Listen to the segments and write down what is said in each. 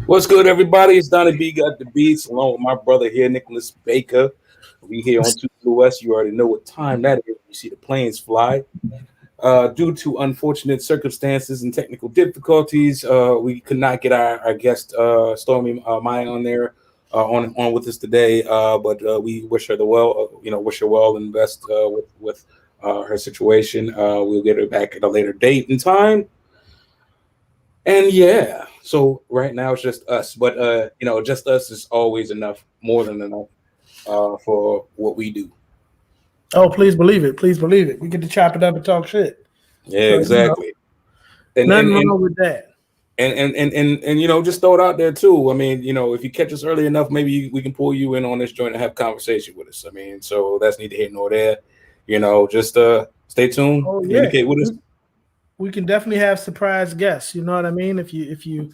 What's good, everybody? It's Donnie B, got the beats, along with my brother here, Nicholas Baker. We here on 2 Blue West. You already know what time that is. You see the planes fly. Due to unfortunate circumstances and technical difficulties, we could not get our guest Stormy Maya on there on with us today. But we wish her the well, wish her well and best with her situation. We'll get her back at a later date and time. And yeah, so right now it's just us, but just us is always enough, more than enough, for what we do. Oh, please believe it. Please believe it. We get to chop it up and talk shit. Yeah, So, exactly. And nothing and, and wrong with that. and just throw it out there too. I mean, if you catch us early enough, maybe we can pull you in on this joint and have a conversation with us. I mean, so that's neither here nor there. Just stay tuned, Oh yeah, communicate with us. we can definitely have surprise guests. You know what I mean? If you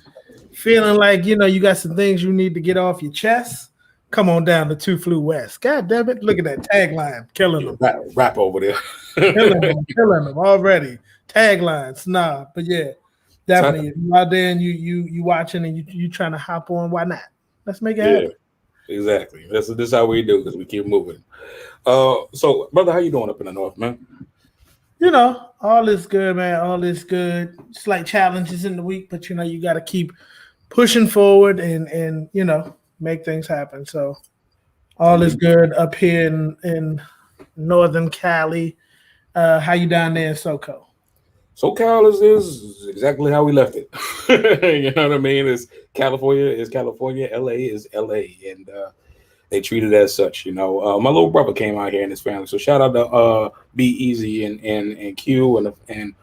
feeling like you got some things you need to get off your chest, come on down to Two Flew West. God damn it! Look at that tagline, killing them, Rap over there. killing them already. Taglines, nah, but yeah, definitely. If you out there and you watching and you trying to hop on, why not? Let's make it happen. Exactly. This is how we do because we keep moving. So brother, how you doing up in the north, man? All is good, man. All is good. Slight challenges in the week, but you got to keep pushing forward and make things happen. So all is good up here in northern Cali. How you down there in SoCo? SoCal is exactly how we left it. You know what I mean? It's California is California, LA is LA, and they treat it as such. My little brother came out here and his family, so shout out to Be Easy and Q and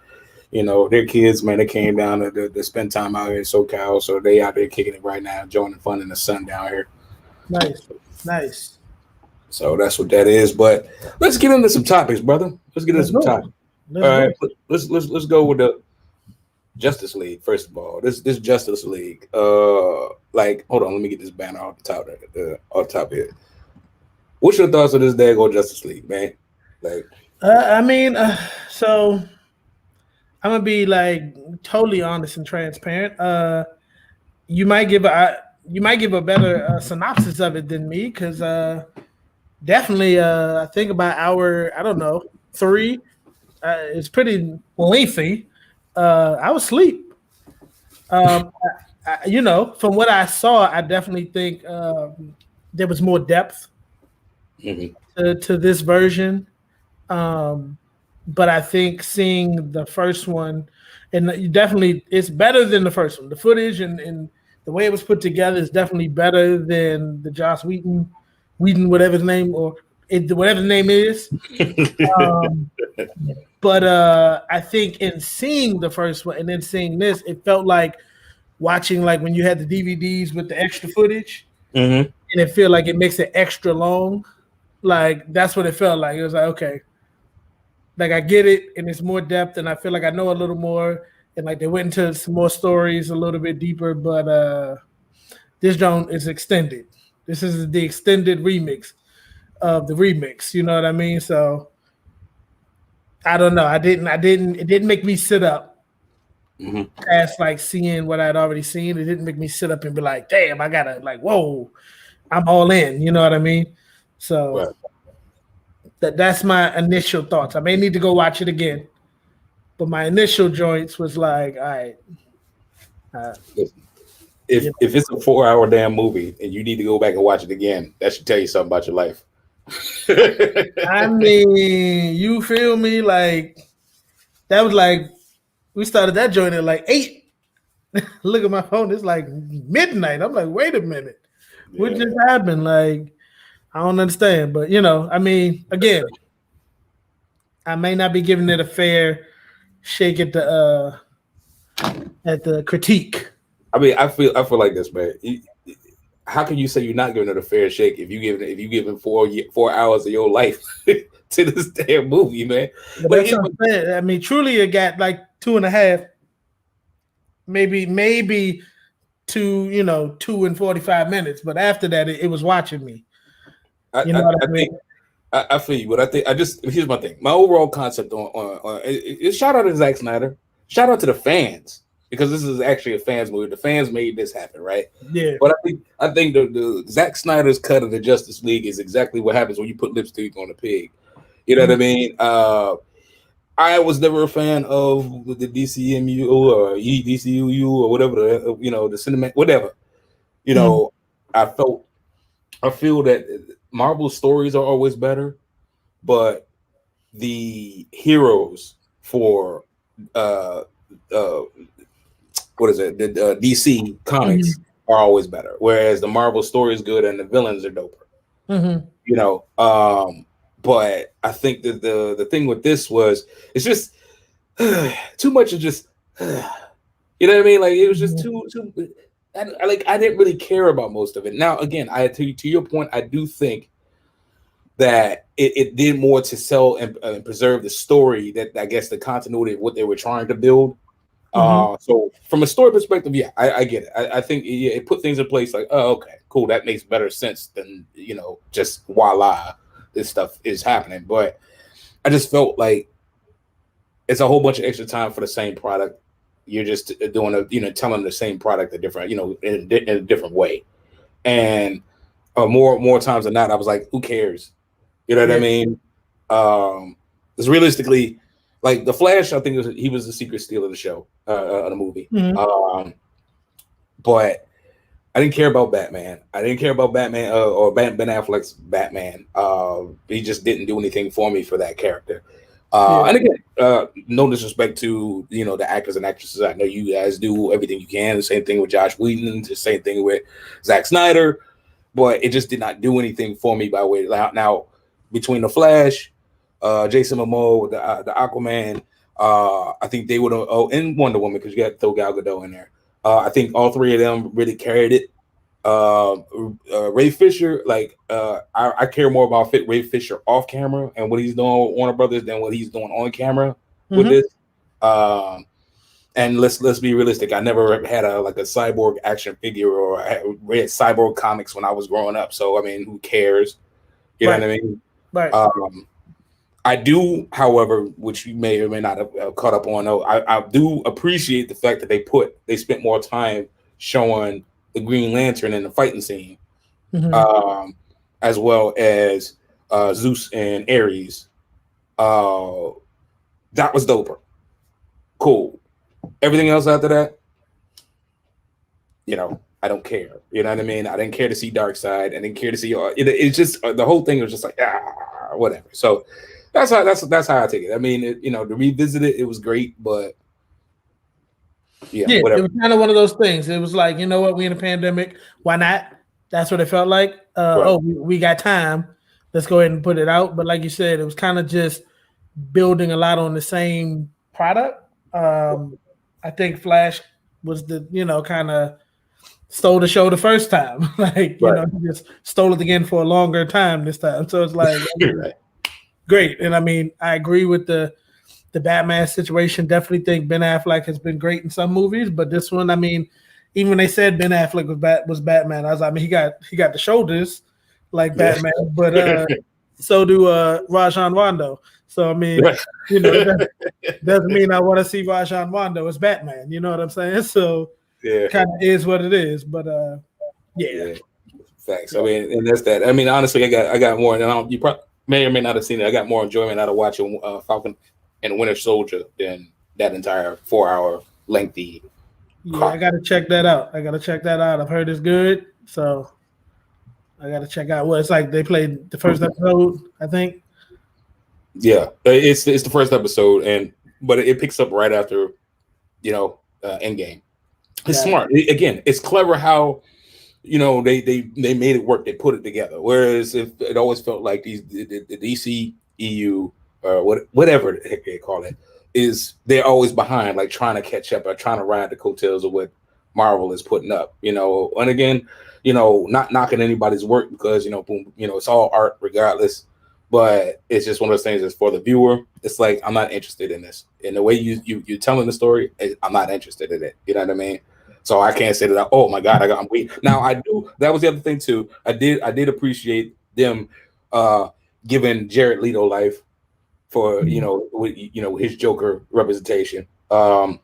their kids, man. They came down to spend time out here in SoCal, so they out there kicking it right now, enjoying the fun in the sun down here. Nice. So that's what that is. But let's get into some topics, brother. Let's get into some topics. All right, let's go with the Justice League first of all. This Justice League. Hold on, let me get this banner off the top here. What's your thoughts on this daggone Justice League, man? So I'm gonna be totally honest and transparent. You might give a better synopsis of it than me because definitely I think about hour I don't know 3. It's pretty lengthy. I was asleep. From what I saw, I definitely think there was more depth to this version. But I think seeing the first one, and definitely it's better than the first one. The footage and the way it was put together is definitely better than the Joss Whedon, whatever his name whatever the name is. But I think in seeing the first one and then seeing this, it felt like watching when you had the DVDs with the extra footage, and it felt like it makes it extra long. That's what it felt like. It was like, okay, I get it, and it's more depth, and I feel like I know a little more, and they went into some more stories a little bit deeper. But this don't is extended. This is the extended remix of the remix. You know what I mean? So I don't know. It didn't make me sit up past seeing what I'd already seen. It didn't make me sit up and be like, damn, I gotta whoa, I'm all in. You know what I mean? So that's my initial thoughts. I may need to go watch it again, but my initial joints was like, all right. If it's a 4-hour damn movie and you need to go back and watch it again, that should tell you something about your life. I mean, you feel me? That was we started that joint at 8. Look at my phone, it's midnight. I'm like, wait a minute. What just happened? I don't understand. But again, I may not be giving it a fair shake at the critique. I mean, I feel like this, man. How can you say you're not giving it a fair shake if you giving 4 hours of your life to this damn movie, man? But that's what I'm saying. I mean, truly, it got 2.5, maybe 2 and 45 minutes. But after that, it was watching me. You know what I mean? I feel you, but here's my thing. My overall concept on shout out to Zack Snyder. Shout out to the fans. because this is actually a fans movie. The fans made this happen, right? Yeah. But I think the Zack Snyder's cut of the Justice League is exactly what happens when you put lipstick on a pig. You know what I mean? I was never a fan of the DCMU or DCU or whatever, the cinematic, whatever. I feel that Marvel's stories are always better, but the heroes for what is it? The DC comics are always better, whereas the Marvel story is good and the villains are doper. But I think that the thing with this was it's just too much of just you know what I mean? Like it was just too I didn't really care about most of it. Now again, to your point, I do think that it did more to sell and preserve the story, that I guess the continuity of what they were trying to build. So from a story perspective, yeah, I get it. I think it put things in place like, oh, okay, cool. That makes better sense than, just voila, this stuff is happening. But I just felt like it's a whole bunch of extra time for the same product. You're just doing telling the same product a different, in a different way. And more times than not, I was like, who cares? You know what I mean? Because realistically, like the Flash, I think he was the secret steal of the show, of the movie. But I didn't care about Batman. I didn't care about Batman or Ben Affleck's Batman. He just didn't do anything for me for that character. And again, no disrespect to the actors and actresses. I know you guys do everything you can. The same thing with Josh Whedon. The same thing with Zack Snyder. But it just did not do anything for me by way. Now between the Flash, Jason Momoa, the Aquaman, I think they would have. Oh, and Wonder Woman, because you got to throw Gal Gadot in there. I think all three of them really carried it. Ray Fisher, I care more about Ray Fisher off camera and what he's doing with Warner Brothers than what he's doing on camera with this. And let's be realistic. I never had a cyborg action figure, or I read cyborg comics when I was growing up. So I mean, who cares? You know what I mean? Right. I do, however, which you may or may not have caught up on, I do appreciate the fact that they spent more time showing the Green Lantern in the fighting scene, as well as Zeus and Ares. That was doper. Cool. Everything else after that, I don't care. You know what I mean? I didn't care to see Darkseid. I didn't care to see it's just the whole thing was just like whatever. So that's how I take it. I mean, to revisit it, it was great, but yeah, whatever. It was kind of one of those things. It was like, you know what, we in a pandemic, why not? That's what it felt like. Right. Oh, we got time. Let's go ahead and put it out. But like you said, it was kind of just building a lot on the same product. I think Flash was the, kind of stole the show the first time. He just stole it again for a longer time this time. So it's like great. And I mean, I agree with the Batman situation. Definitely think Ben Affleck has been great in some movies, but this one, I mean, even when they said Ben Affleck was Batman, I was like, I mean, he got the shoulders like Batman, but so do Rajon Rondo. So I mean, that doesn't mean I want to see Rajon Rondo as Batman. You know what I'm saying? So kind of is what it is. But facts. I mean, and that's that. I mean, honestly, I got more. And you probably may or may not have seen it. I got more enjoyment out of watching Falcon and Winter Soldier than that entire 4-hour lengthy. Yeah, I gotta check that out. I've heard it's good, so I gotta check out. Well, it's like they played the first episode, I think. Yeah, it's the first episode, but it picks up right after, Endgame. It's smart. Again, it's clever how, they made it work. They put it together. Whereas if it always felt like the DC EU or whatever the heck they call it, they're always behind, like trying to catch up or trying to ride the coattails of what Marvel is putting up. And again, not knocking anybody's work because boom, it's all art regardless. But it's just one of those things that's for the viewer. It's like, I'm not interested in this. In the way you're telling the story, I'm not interested in it. You know what I mean? So I can't say that, oh my God, I'm weak. Now I do. That was the other thing too. I did appreciate them giving Jared Leto life for, his Joker representation. Because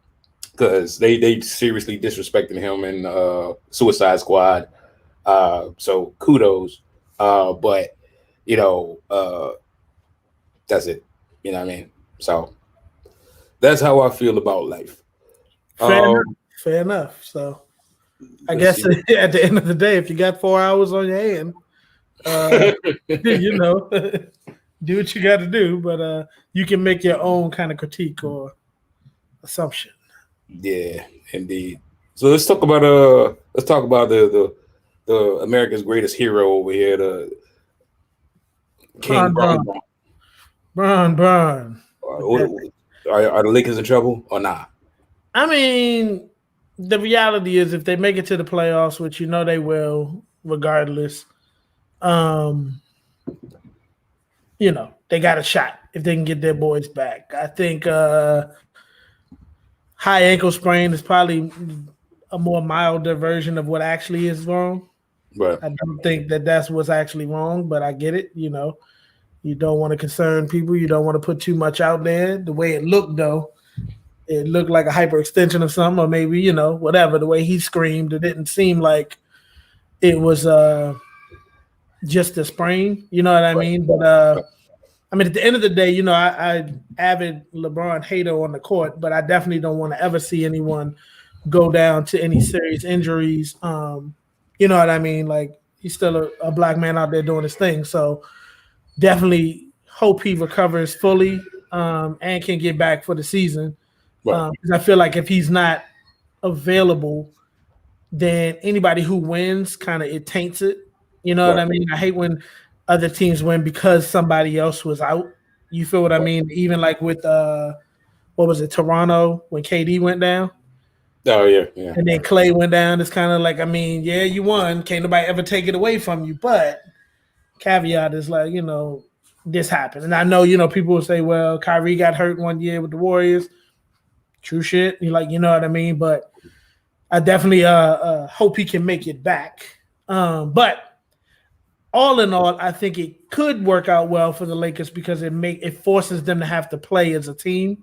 because they seriously disrespecting him in Suicide Squad. So kudos. But that's it. You know what I mean? So that's how I feel about life. Fair enough. So I guess at the end of the day, if you got 4 hours on your hand, do what you got to do. But you can make your own kind of critique or assumption. Yeah, indeed. So let's talk about the America's greatest hero over here, the King Bron. Bron. Are the Lakers in trouble or not? I mean, the reality is if they make it to the playoffs, which they will, regardless, they got a shot if they can get their boys back. I think high ankle sprain is probably a more milder version of what actually is wrong. Right. I don't think that's what's actually wrong, but I get it. You don't want to concern people. You don't want to put too much out there. The way it looked, though, it looked like a hyperextension of something, or maybe, whatever. The way he screamed, it didn't seem like it was just a sprain. You know what I mean? But, at the end of the day, I avid LeBron hater on the court, but I definitely don't want to ever see anyone go down to any serious injuries. You know what I mean? Like, he's still a black man out there doing his thing. So definitely hope he recovers fully and can get back for the season. Because I feel like if he's not available, then anybody who wins it taints it. You know what I mean? I hate when other teams win because somebody else was out. You feel what I mean? Even like with what was it, Toronto, when KD went down? Oh yeah. And then Clay went down. It's kind of like, yeah, you won. Can't nobody ever take it away from you. But caveat is like, this happened. And I know, people will say, well, Kyrie got hurt one year with the Warriors. True shit. You know what I mean? But I definitely hope he can make it back. But all in all, I think it could work out well for the Lakers because it forces them to have to play as a team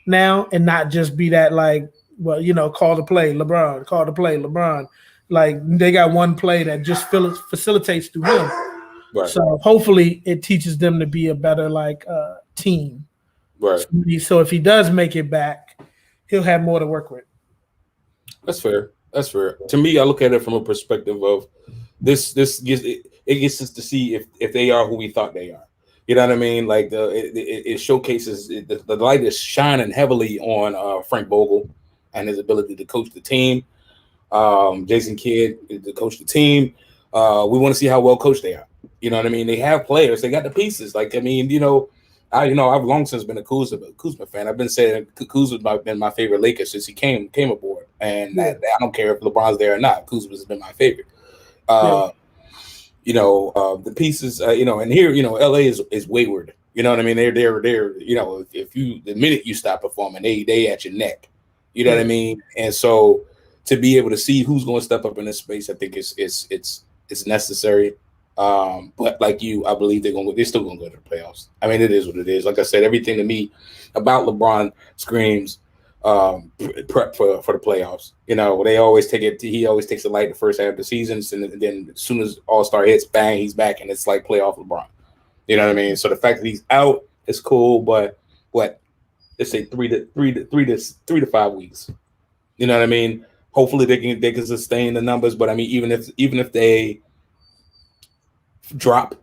now and not just be that call the play, LeBron, call the play, LeBron. Like they got one play that just facilitates through him. Right. So hopefully it teaches them to be a better team. Right. So if he does make it back, he'll have more to work with. That's fair. To me, I look at it from a perspective of this gets us to see if they are who we thought they are. You know what I mean? Like it showcases the light is shining heavily on Frank Vogel and his ability to coach the team. Jason Kidd to coach the team. We want to see how well coached they are. You know what I mean? They have players. They got the pieces. I've long since been a Kuzma fan. I've been saying Kuzma's been my favorite Laker since he came aboard, and I don't care if LeBron's there or not. Kuzma's been my favorite. The pieces. And here, LA is wayward. You know what I mean? They're. If the minute you stop performing, they at your neck. You know what I mean? And so to be able to see who's going to step up in this space, I think it's necessary. But like you, I believe they're still gonna go to the playoffs. I mean, it is what it is. Like I said, everything to me about LeBron screams prep for the playoffs. They always he always takes the light the first half of the season, and then as soon as All-Star hits, bang, he's back, and it's like playoff LeBron. You know what I mean? So the fact that he's out is cool, but let's say 3 to 5 weeks. You know what I mean? Hopefully they can sustain the numbers, but I mean, even if they drop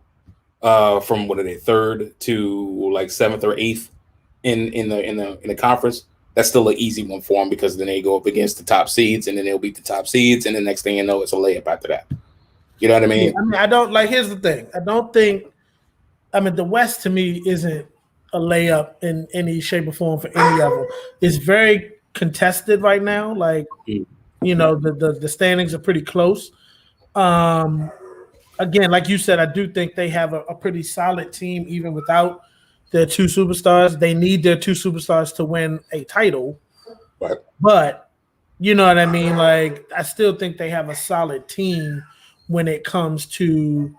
from what are they, 3rd to 7th or 8th in the conference, that's still an easy one for them because then they go up against the top seeds and then they'll beat the top seeds, and the next thing you know, it's a layup after that. You know what I mean? I don't here's the thing. I don't think the West to me isn't a layup in any shape or form for any of them. It's very contested right now. The standings are pretty close. Again, like you said, I do think they have a pretty solid team even without their 2 superstars. They need their 2 superstars to win a title. Right. But you know what I mean? I still think they have a solid team when it comes to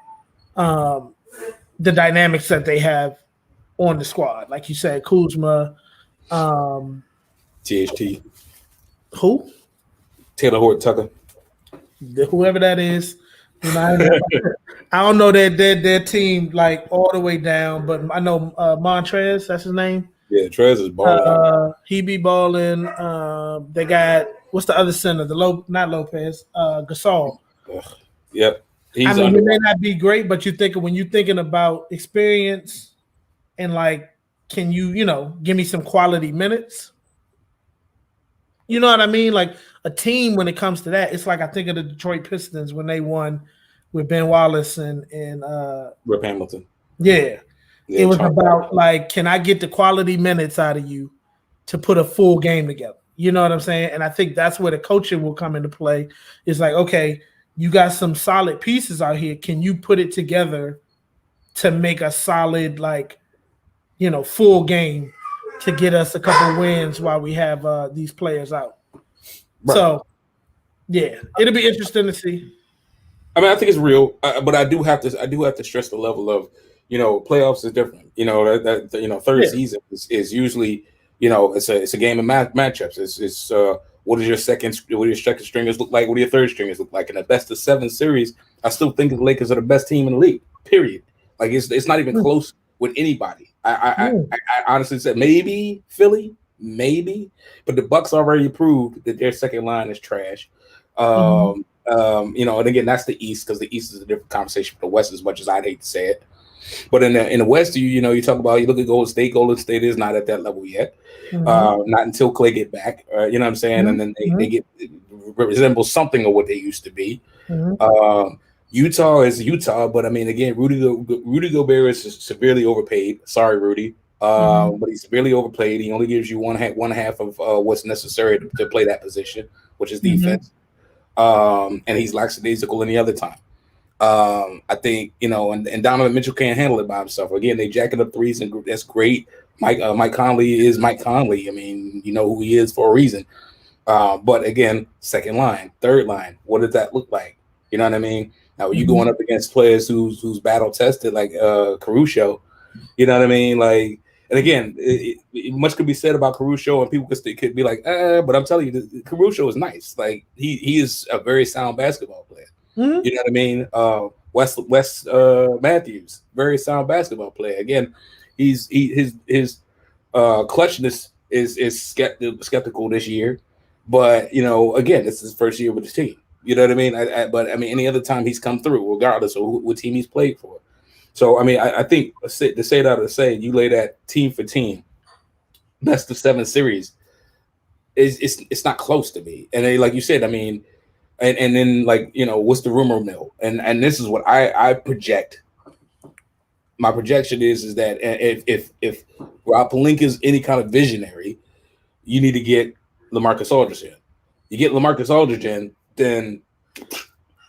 the dynamics that they have on the squad. Like you said, Kuzma, THT. Who? Taylor Horton-Tucker. Whoever that is. You know, I don't know their team like all the way down, but I know Montrez. That's his name. Yeah, Trez is balling. He be balling. They got what's the other center? Not Lopez. Gasol. Ugh. Yep, I he's mean, under. he may not be great, but when you're thinking about experience and like, can you give me some quality minutes? You know what I mean? Like a team when it comes to that, it's like I think of the Detroit Pistons when they won with Ben Wallace and Rip Hamilton. Yeah. It was about like, can I get the quality minutes out of you to put a full game together? You know what I'm saying? And I think that's where the coaching will come into play. It's like, okay, you got some solid pieces out here. Can you put it together to make a solid, like, full game to get us a couple wins while we have these players out? Right. So, yeah, it'll be interesting to see. I mean, I think it's real, but I do have to stress the level of, playoffs is different. Third season is usually, it's a game of matchups. It's what does your second stringers look like? What do your third stringers look like? In a best of 7 series, I still think the Lakers are the best team in the league. Period. Like it's not even close with anybody. I honestly said maybe Philly, maybe, but the Bucks already proved that their second line is trash. And again, that's the East, because the East is a different conversation from the West, as much as I'd hate to say it. But in the West, you talk about, you look at Golden State. Golden State is not at that level yet. Not until Clay get back. You know what I'm saying? And then they get resemble something of what they used to be. Utah is Utah, but I mean, again, Rudy Gobert is severely overpaid. Sorry, Rudy, but he's severely overpaid. He only gives you one half of what's necessary to play that position, which is defense. And he's lackadaisical any other time. I think, and Donovan Mitchell can't handle it by himself. Again, they jacking up threes, and that's great. Mike Conley is Mike Conley. I mean, you know who he is for a reason. But again, second line, third line, what does that look like? You know what I mean? Now, when you going up against players who's battle tested, like Caruso, you know what I mean? Like, and again, much could be said about Caruso, and people could be like, but I'm telling you, Caruso is nice. Like, he is a very sound basketball player. You know what I mean? Wes Matthews, very sound basketball player. Again, his clutchness is skeptical this year, but again, this is his first year with the team. You know what I mean? But any other time he's come through, regardless of what team he's played for. So I mean, I think to say that or to say you lay that team for team, best of 7 series, it's not close to me. And then, like you said, I mean. And then, like, what's the rumor mill? And this is what I project. My projection is that if Rob Pelinka is any kind of visionary, you need to get LaMarcus Aldridge in. You get LaMarcus Aldridge in, then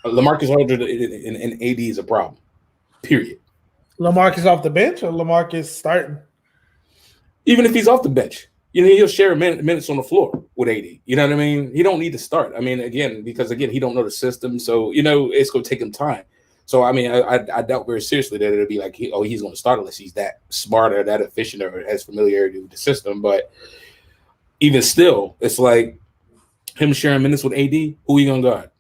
LaMarcus Aldridge and AD is a problem. Period. LaMarcus off the bench or LaMarcus starting? Even if he's off the bench. He'll share minutes on the floor with AD. You know what I mean? He don't need to start. I mean, because he don't know the system. So, it's going to take him time. So, I mean, I doubt very seriously that it'll be like, he's going to start unless he's that smart or that efficient or has familiarity with the system. But even still, it's like him sharing minutes with AD, who are you going to guard?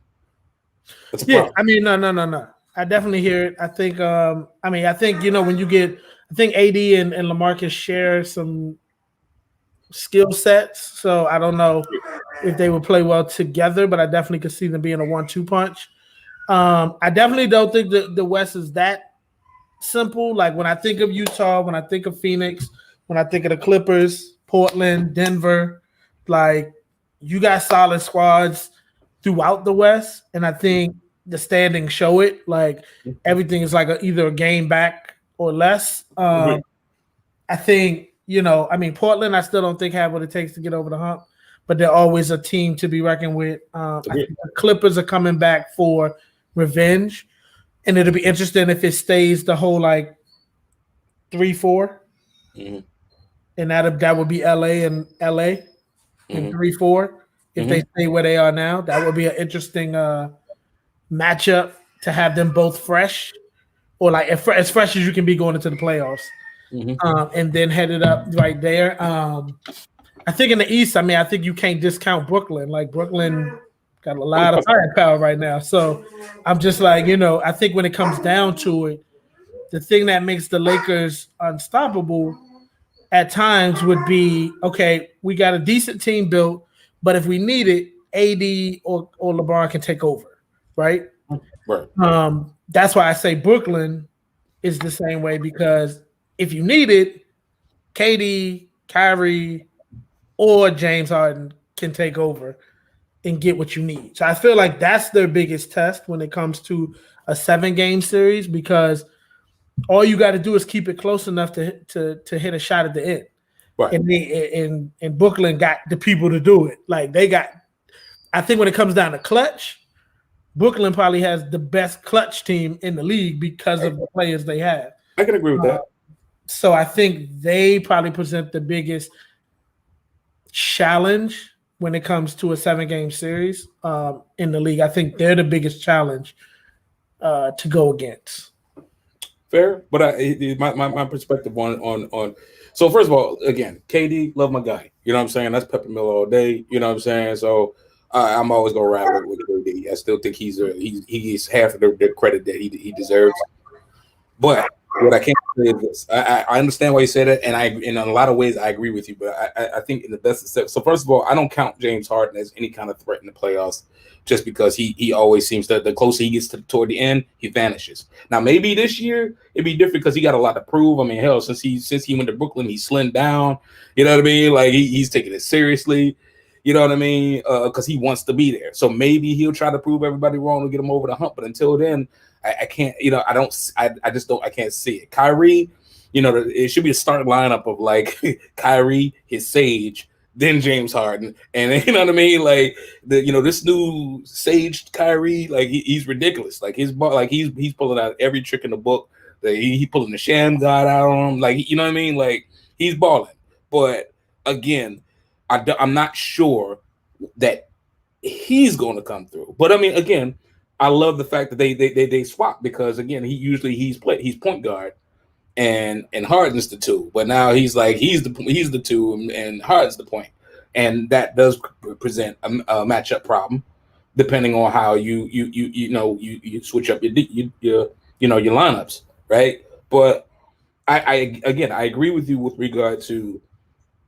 That's a problem. I mean, no. I definitely hear it. I think, when you get – I think AD and LaMarcus share some – skill sets, so I don't know if they would play well together, but I definitely could see them being a 1-2 punch. I definitely don't think the West is that simple. Like when I think of Utah, when I think of Phoenix, when I think of the Clippers, Portland, Denver, like you got solid squads throughout the West, and I think the standings show it. Like everything is like either a game back or less. I think. Portland, I still don't think have what it takes to get over the hump, but they're always a team to be reckoned with. I think the Clippers are coming back for revenge, and it'll be interesting if it stays the whole 3-4, and that would be LA and 3-4. If they stay where they are now, that would be an interesting matchup to have them both fresh, or as fresh as you can be going into the playoffs. And then headed up right there. I think in the East, I mean, I think you can't discount Brooklyn. Like Brooklyn got a lot of firepower right now. So I'm just like, I think when it comes down to it, the thing that makes the Lakers unstoppable at times would be, okay, we got a decent team built, but if we need it, AD or LeBron can take over, right? Right. That's why I say Brooklyn is the same way, because if you need it, KD, Kyrie, or James Harden can take over and get what you need. So I feel like that's their biggest test when it comes to a 7-game series, because all you got to do is keep it close enough to hit a shot at the end. Right. And Brooklyn got the people to do it. Like they got, I think when it comes down to clutch, Brooklyn probably has the best clutch team in the league because of the players they have. I can agree with that. So I think they probably present the biggest challenge when it comes to a 7-game series in the league. I think they're the biggest challenge to go against. Fair, but my perspective on so first of all, again, KD, love my guy. You know what I'm saying? That's Pepper Miller all day. You know what I'm saying? So I'm always gonna ride with KD. I still think he's half of the credit that he deserves. But what I can't say is this: I understand why you said it, and in a lot of ways I agree with you. But I think in the best step. So first of all, I don't count James Harden as any kind of threat in the playoffs, just because he always seems to, the closer he gets toward the end, he vanishes. Now maybe this year it'd be different because he got a lot to prove. I mean, hell, since he went to Brooklyn, he slimmed down. You know what I mean? Like he's taking it seriously. You know what I mean? Because he wants to be there. So maybe he'll try to prove everybody wrong and get him over the hump. But until then, I can't. I just don't. I can't see it. Kyrie, it should be a starting lineup of like Kyrie, his Sage, then James Harden, and you know what I mean. Like this new Sage Kyrie, like he's ridiculous. Like his ball, like he's pulling out every trick in the book. He pulling the sham god out on him. Like you know what I mean. Like he's balling. But again, I'm not sure that he's going to come through. But I mean, again, I love the fact that they swap, because again, he's point guard and Harden's the 2, but now he's the 2 and Harden's the point, and that does present a matchup problem depending on how you switch up your lineups, right? But I agree with you with regard to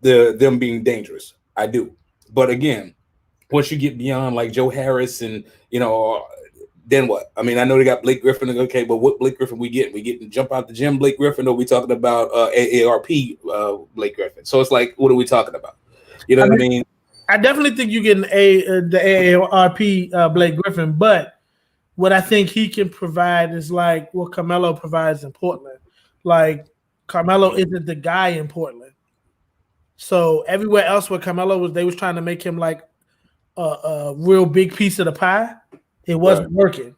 them being dangerous. I do. But again, once you get beyond like Joe Harris and then what? I mean, I know they got Blake Griffin. Okay, but what Blake Griffin we getting? We getting jump out the gym Blake Griffin, or we talking about AARP Blake Griffin? So it's like, what are we talking about? You know what I mean? I definitely think you're getting the AARP Blake Griffin, but what I think he can provide is like what Carmelo provides in Portland. Like Carmelo isn't the guy in Portland. So everywhere else where Carmelo was, they was trying to make him like a real big piece of the pie. It wasn't working.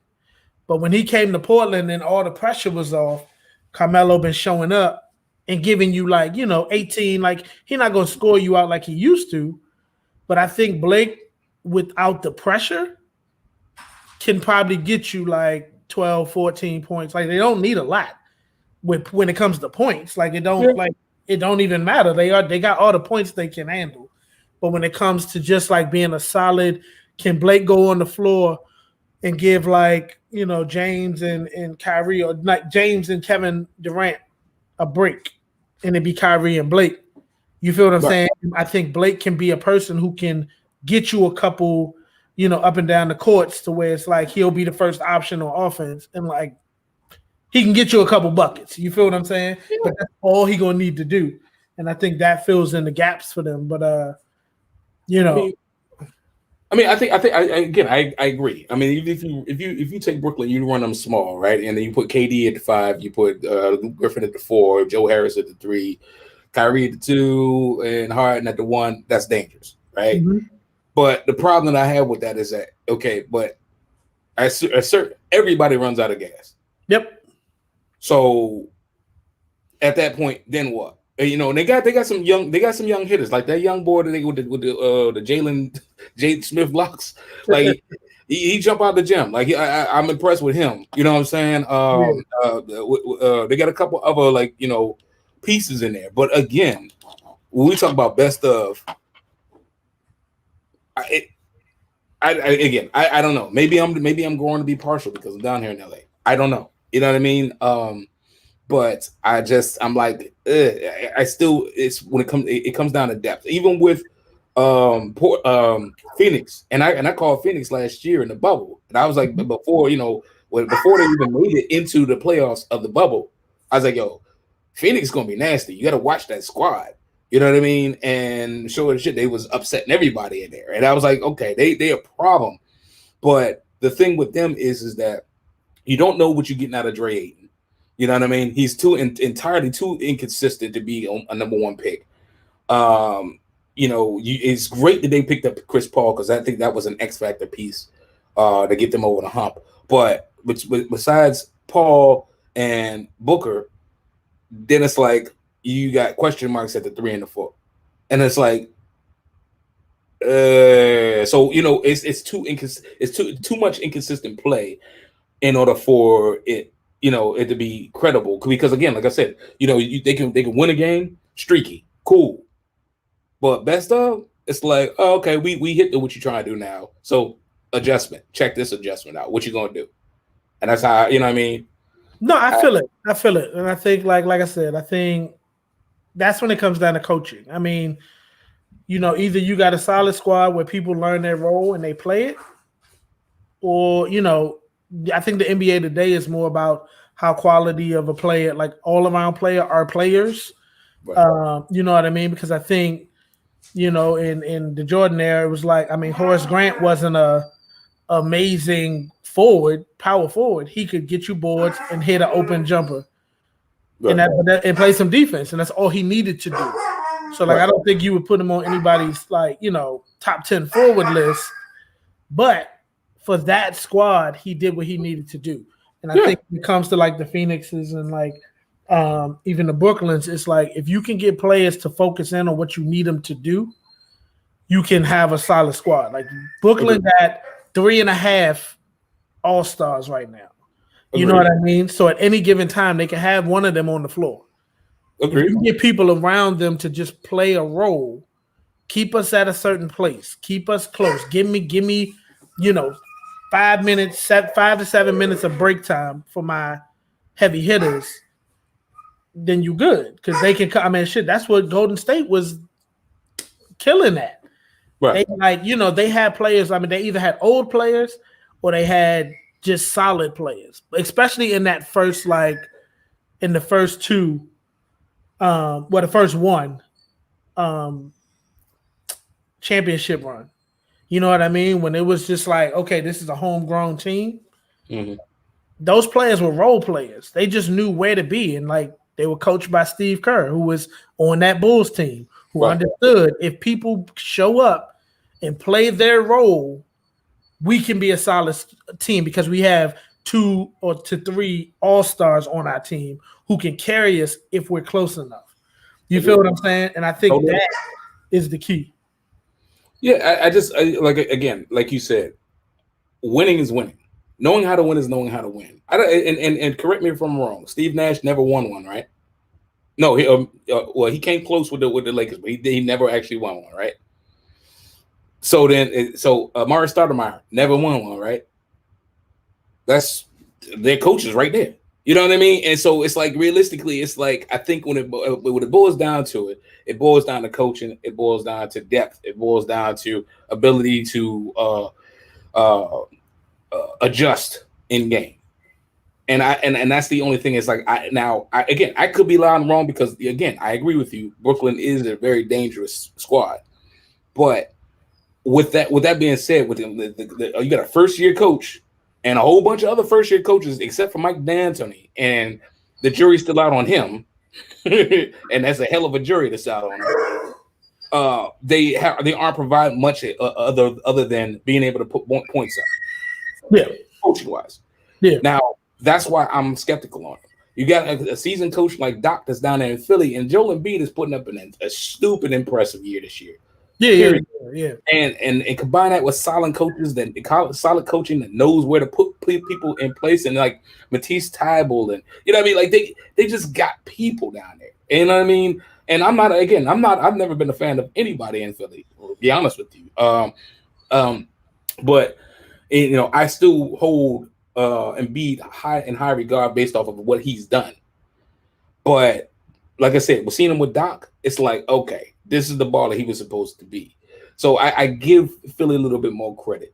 But when he came to Portland and all the pressure was off, Carmelo been showing up and giving you 18. Like he's not gonna score you out like he used to. But I think Blake, without the pressure, can probably get you like 12, 14 points. Like they don't need a lot when it comes to points. Like it don't even matter. They got all the points they can handle. But when it comes to just like being a solid, can Blake go on the floor and give James and Kyrie, or like James and Kevin Durant a break, and it be Kyrie and Blake? You feel what I'm saying? I think Blake can be a person who can get you a couple, up and down the courts to where it's like he'll be the first option on offense, and like he can get you a couple buckets. You feel what I'm saying? Yeah. But that's all he gonna need to do, and I think that fills in the gaps for them. But I agree. I mean, if you take Brooklyn, you run them small, right? And then you put KD at the 5, you put Griffin at the 4, Joe Harris at the 3, Kyrie at the 2, and Harden at the 1. That's dangerous, right? Mm-hmm. But the problem that I have with that is that but everybody runs out of gas. Yep. So at that point, then what? And they got some young hitters, like that young boy with the Jade Smith blocks. Like he jump out the gym. Like I'm impressed with him. You know what I'm saying? They got a couple other pieces in there. But again, when we talk about best of, I don't know. Maybe I'm going to be partial because I'm down here in LA. I don't know. You know what I mean? But I'm like, I still, it's when it comes down to depth. Even with Phoenix, and I called Phoenix last year in the bubble, and I was like, before before they even made it into the playoffs of the bubble, I was like, yo, Phoenix is gonna be nasty. You got to watch that squad. You know what I mean? And sure as shit, they was upsetting everybody in there, and I was like, okay, they a problem. But the thing with them is that you don't know what you're getting out of Dre Ayton. You know what I mean? He's entirely too inconsistent to be a number one pick. It's great that they picked up Chris Paul because I think that was an X factor piece to get them over the hump. But besides Paul and Booker, then it's like you got question marks at the 3 and the 4, and it's like, it's too much inconsistent play in order for it to be credible. Because again, like I said, they can win a game streaky, cool, but best of, it's like, oh, okay, we hit what you're trying to do now, so adjustment, check this adjustment out, what you gonna do, and that's how, you know what I mean. No, I feel it, and I think like I said, I think that's when it comes down to coaching. I mean, either you got a solid squad where people learn their role and they play it, or I think the NBA today is more about how quality of a player, like all around player, are players. Right. You know what I mean? Because I think in the Jordan era, it was like, I mean, Horace Grant wasn't a amazing power forward. He could get you boards and hit an open jumper, right, and play some defense, and that's all he needed to do. So, like, right, I don't think you would put him on anybody's top 10 forward list, but for that squad, he did what he needed to do. And I think when it comes to like the Phoenixes and like even the Brooklyns, it's like if you can get players to focus in on what you need them to do, you can have a solid squad. Like Brooklyn got 3.5 all-stars right now. You know what I mean? So at any given time, they can have one of them on the floor. Agreed. If you get people around them to just play a role, keep us at a certain place, keep us close. Give me, 5 to 7 minutes of break time for my heavy hitters. Then you good because they can. I mean, shit. That's what Golden State was killing at. Right. They had players. I mean, they either had old players or they had just solid players, especially in that first, in the first two, the first one, championship run. You know what I mean? When it was just like, okay, this is a homegrown team. Mm-hmm. Those players were role players. They just knew where to be, and they were coached by Steve Kerr, who was on that Bulls team, who understood if people show up and play their role, we can be a solid team because we have 2 to 3 all-stars on our team who can carry us if we're close enough. You feel what I'm saying? And I think that is the key. Yeah, like you said, winning is winning. Knowing how to win is knowing how to win. And correct me if I'm wrong. Steve Nash never won one, right? No, he came close with the Lakers, but he never actually won one, right? So Amari Stoudemire never won one, right? That's their coaches right there. You know what I mean? And so it's like realistically, it's like I think when it boils down to it, it boils down to coaching, it boils down to depth, it boils down to ability to adjust in game. And that's the only thing. Is like I could be loud and wrong because again, I agree with you. Brooklyn is a very dangerous squad, but with that being said, with you got a first year coach and a whole bunch of other first year coaches except for Mike D'Antoni, and the jury's still out on him, and that's a hell of a jury that's out on him. They aren't providing much other than being able to put points up. Yeah, coaching wise. Yeah. Now that's why I'm skeptical on him. You got a seasoned coach like Doc that's down there in Philly, and Joel Embiid is putting up a stupid impressive year this year. Yeah. And combine that with solid coaches, solid coaching that knows where to put people in place, and like Matisse Thybulle, and you know what I mean, like they just got people down there. You know what I mean? And I've never been a fan of anybody in Philly, to be honest with you. But I still hold Embiid in high regard based off of what he's done. But like I said, we're seeing him with Doc. It's like, okay, this is the baller he was supposed to be. So I give Philly a little bit more credit.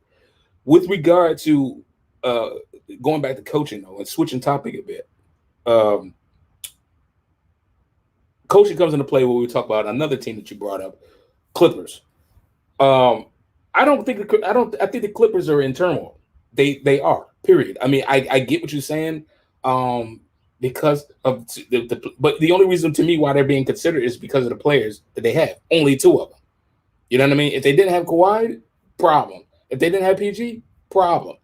With regard to going back to coaching though and switching topic a bit, coaching comes into play when we talk about another team that you brought up, Clippers. I think the Clippers are in turmoil. They are. Period. I mean, I get what you're saying. Because of but the only reason to me why they're being considered is because of the players that they have. Only two of them. You know what I mean? If they didn't have Kawhi, problem. If they didn't have PG, problem.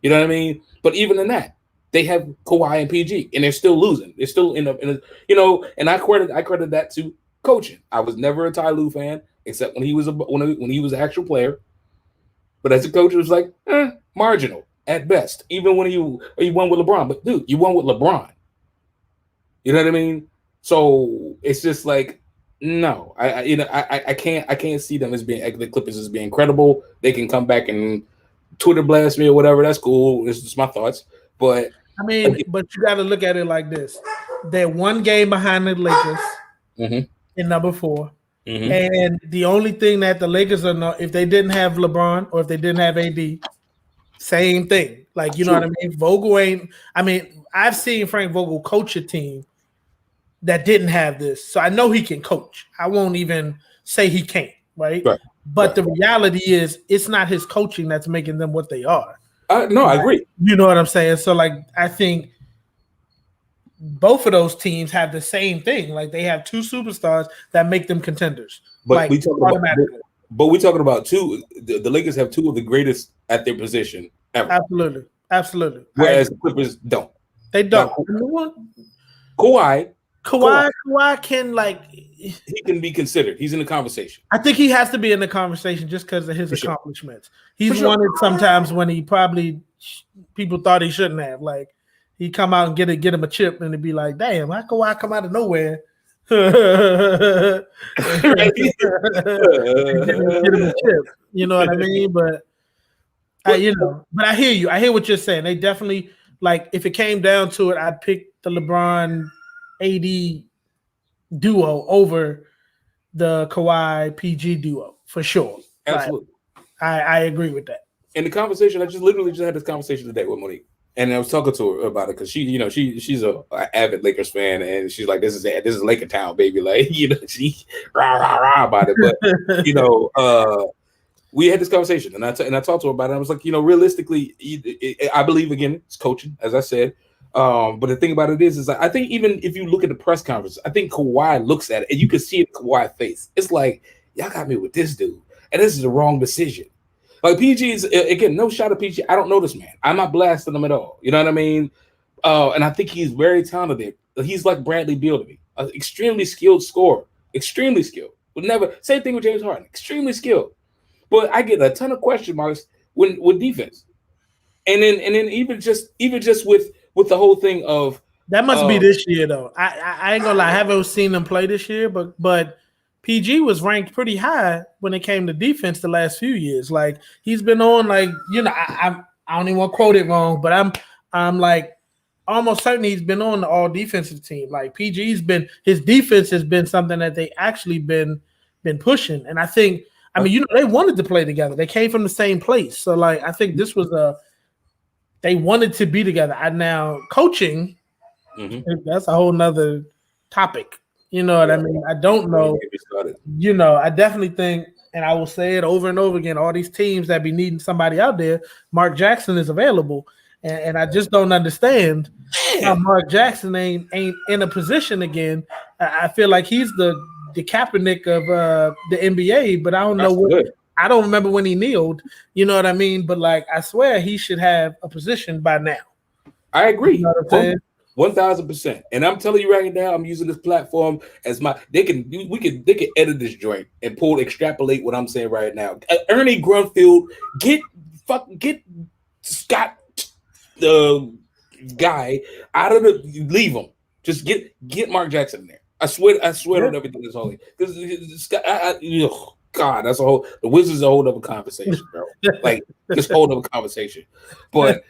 You know what I mean? But even in that, they have Kawhi and PG, and they're still losing. They're still in a and I credit that to coaching. I was never a Ty Lue fan, except when he was when he was an actual player. But as a coach, it was like marginal at best. Even when you won with LeBron, but dude, you won with LeBron. You know what I mean? So it's just like, no, I can't see them as being the Clippers as being credible. They can come back and Twitter blast me or whatever. That's cool. It's just my thoughts. But I mean, but you got to look at it like this: they're one game behind the Lakers in number 4, and the only thing that the Lakers are not, if they didn't have LeBron or if they didn't have AD, same thing. Like know what I mean? Vogel ain't. I mean, I've seen Frank Vogel coach a team that didn't have this. So I know he can coach. I won't even say he can't, right? But the reality is it's not his coaching that's making them what they are. No, I agree. You know what I'm saying? So, like, I think both of those teams have the same thing. Like, they have two superstars that make them contenders. But like, we we're talking about two. The Lakers have two of the greatest at their position ever. Absolutely. Whereas the Clippers don't. They don't. Kawhi can he can be considered. He's in the conversation. I think he has to be in the conversation just because of his accomplishments. He's won it sometimes when he probably people thought he shouldn't have. Like he come out and get him a chip and it'd be like, damn, how Kawhi come out of nowhere? Get him a chip. You know what I mean? But but I hear you. I hear what you're saying. They definitely if it came down to it, I'd pick the LeBron AD duo over the Kawhi PG duo for sure. Absolutely. I agree with that. In the conversation, I literally had this conversation today with Monique. And I was talking to her about it because she's a avid Lakers fan, and she's like, "This is Laker town, baby." Like, she rah about it. But we had this conversation, and I talked to her about it. I was like, realistically, I believe again it's coaching, as I said. But the thing about it is I think even if you look at the press conference, I think Kawhi looks at it, and you can see it in Kawhi's face. It's like, y'all got me with this dude, and this is the wrong decision. Like PG is again, no shot at PG. I don't know this man. I'm not blasting him at all. You know what I mean? And I think he's very talented. He's like Bradley Beal to me, an extremely skilled scorer, extremely skilled. Would never same thing with James Harden, extremely skilled. But I get a ton of question marks with defense, and then even just with the whole thing of that must be this year though. I ain't gonna lie, I haven't seen them play this year, but PG was ranked pretty high when it came to defense the last few years. Like he's been on I don't even want to quote it wrong, but I'm like almost certain he's been on the all defensive team. Like his defense has been something that they actually been pushing, and I think. I mean, they wanted to play together. They came from the same place. So, I think this was they wanted to be together. Now, coaching, that's a whole nother topic. You know what I mean? I don't know. I definitely think, and I will say it over and over again, all these teams that be needing somebody out there, Mark Jackson is available. And I just don't understand how Mark Jackson ain't in a position again. I feel like he's the Kaepernick of the NBA, but I don't know I don't remember when he kneeled. You know what I mean? But I swear he should have a position by now. I agree. You know what I'm saying? 1,000%. And I'm telling you right now, I'm using this platform as they can edit this joint and extrapolate what I'm saying right now. Ernie Grunfeld, get Scott the guy out of leave him. Just get Mark Jackson in there. I swear on everything that's holy. Because God, that's a whole. The Wizards is a whole other conversation, bro. Like just whole other conversation. But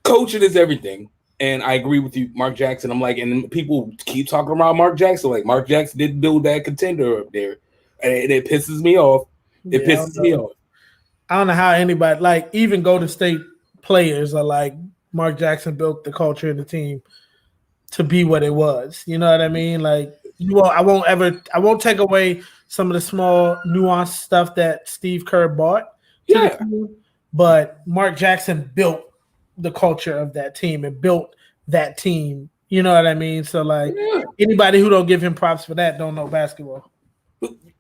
coaching is everything, and I agree with you, Mark Jackson. I'm like, and people keep talking about Mark Jackson. Like Mark Jackson didn't build that contender up there, and it pisses me off. It pisses me off. I don't know how anybody, like even Golden State players, are like Mark Jackson built the culture of the team to be what it was. You know what I mean? Like I won't take away some of the small nuanced stuff that Steve Kerr brought to the team, but Mark Jackson built the culture of that team and built that team. You know what I mean? So like anybody who don't give him props for that don't know basketball.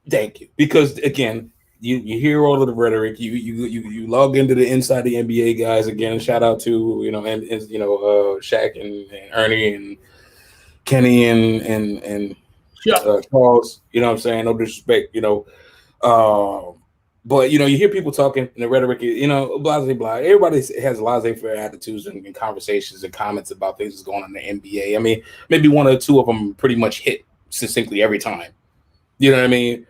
Thank you. Because again, you hear all of the rhetoric. You log into the Inside the NBA guys again. Shout out to Shaq and Ernie and Kenny and Charles. You know what I'm saying? No disrespect. But you hear people talking and the rhetoric. Blase blah. Everybody has laissez-faire attitudes and conversations and comments about things that's going on in the NBA. I mean, maybe one or two of them pretty much hit succinctly every time. You know what I mean?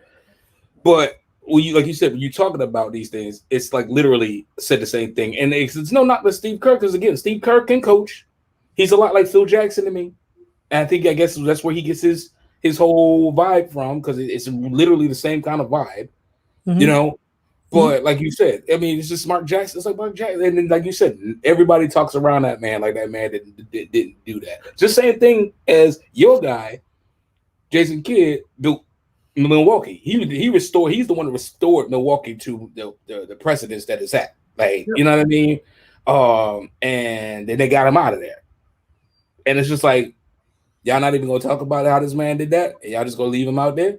But like you said, when you're talking about these things, it's like literally said the same thing. And it's no not to Steve Kerr, because again, Steve Kerr can coach. He's a lot like Phil Jackson to me. And I guess that's where he gets his whole vibe from, because it's literally the same kind of vibe, But like you said, I mean, it's just Mark Jackson. It's like Mark Jackson. And then, like you said, everybody talks around that man like that man didn't do that. Just same thing as your guy, Jason Kidd, built Milwaukee. He's the one that restored Milwaukee to the precedence that it's at. Like, you know what I mean? And then they got him out of there. And it's just like, y'all not even gonna talk about how this man did that, and y'all just gonna leave him out there.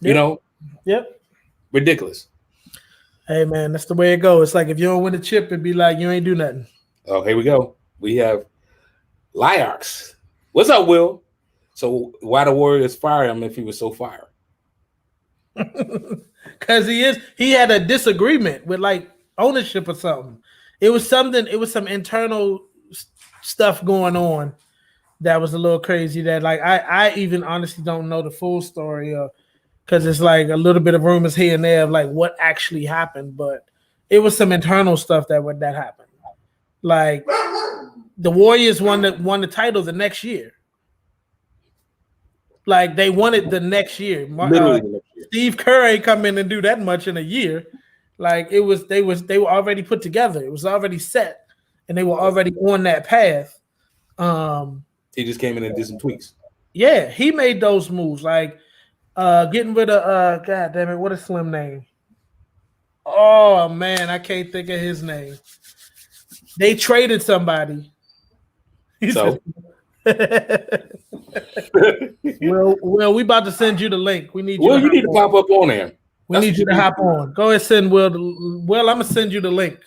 Yep. Ridiculous. Hey man, that's the way it goes. It's like if you don't win a chip, it'd be like you ain't do nothing. Oh, here we go. We have Lyarks. What's up, Will? So why the Warriors fire him if he was so fire? Because he had a disagreement with like ownership or something. It was some internal stuff going on that was a little crazy, that like I even honestly don't know the full story, because it's like a little bit of rumors here and there of like what actually happened, but it was some internal stuff that happened. Like the Warriors won the title the next year. Like they won it the next year. Literally the next year. Steve Kerr ain't come in and do that much in a year. Like they were already put together. It was already set, and they were already on that path. He just came in and did some tweaks. Yeah, he made those moves, like getting rid of God damn it, what is Slim name? Oh man, I can't think of his name. They traded somebody. So Well, we about to send you the link. We need you. Well, you need to pop up on there. We need you to hop on. Go ahead, send Will. I'm gonna send you the link.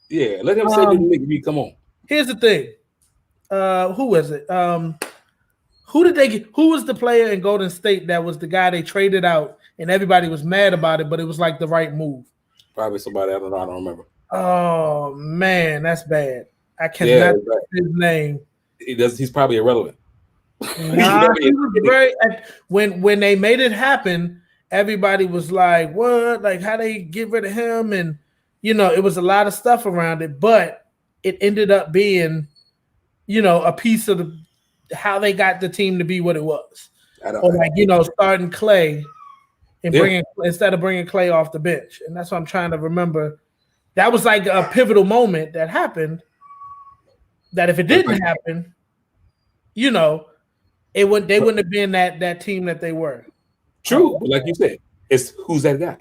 Yeah, let him send you the link. Come on. Here's the thing. Who was it? Who did they get? Who was the player in Golden State that was the guy they traded out and everybody was mad about it, but it was like the right move? Probably somebody I don't remember. Oh man, that's bad. I cannot think his name. He's probably irrelevant. Nah, he was very, when they made it happen, everybody was like, "What? Like how they get rid of him?" And it was a lot of stuff around it, but it ended up being, a piece of how they got the team to be what it was. Or like starting Clay and instead of bringing Clay off the bench, and that's what I'm trying to remember. That was like a pivotal moment that happened. That if it didn't happen, they wouldn't have been that team that they were. True, but like you said, it's who's that guy?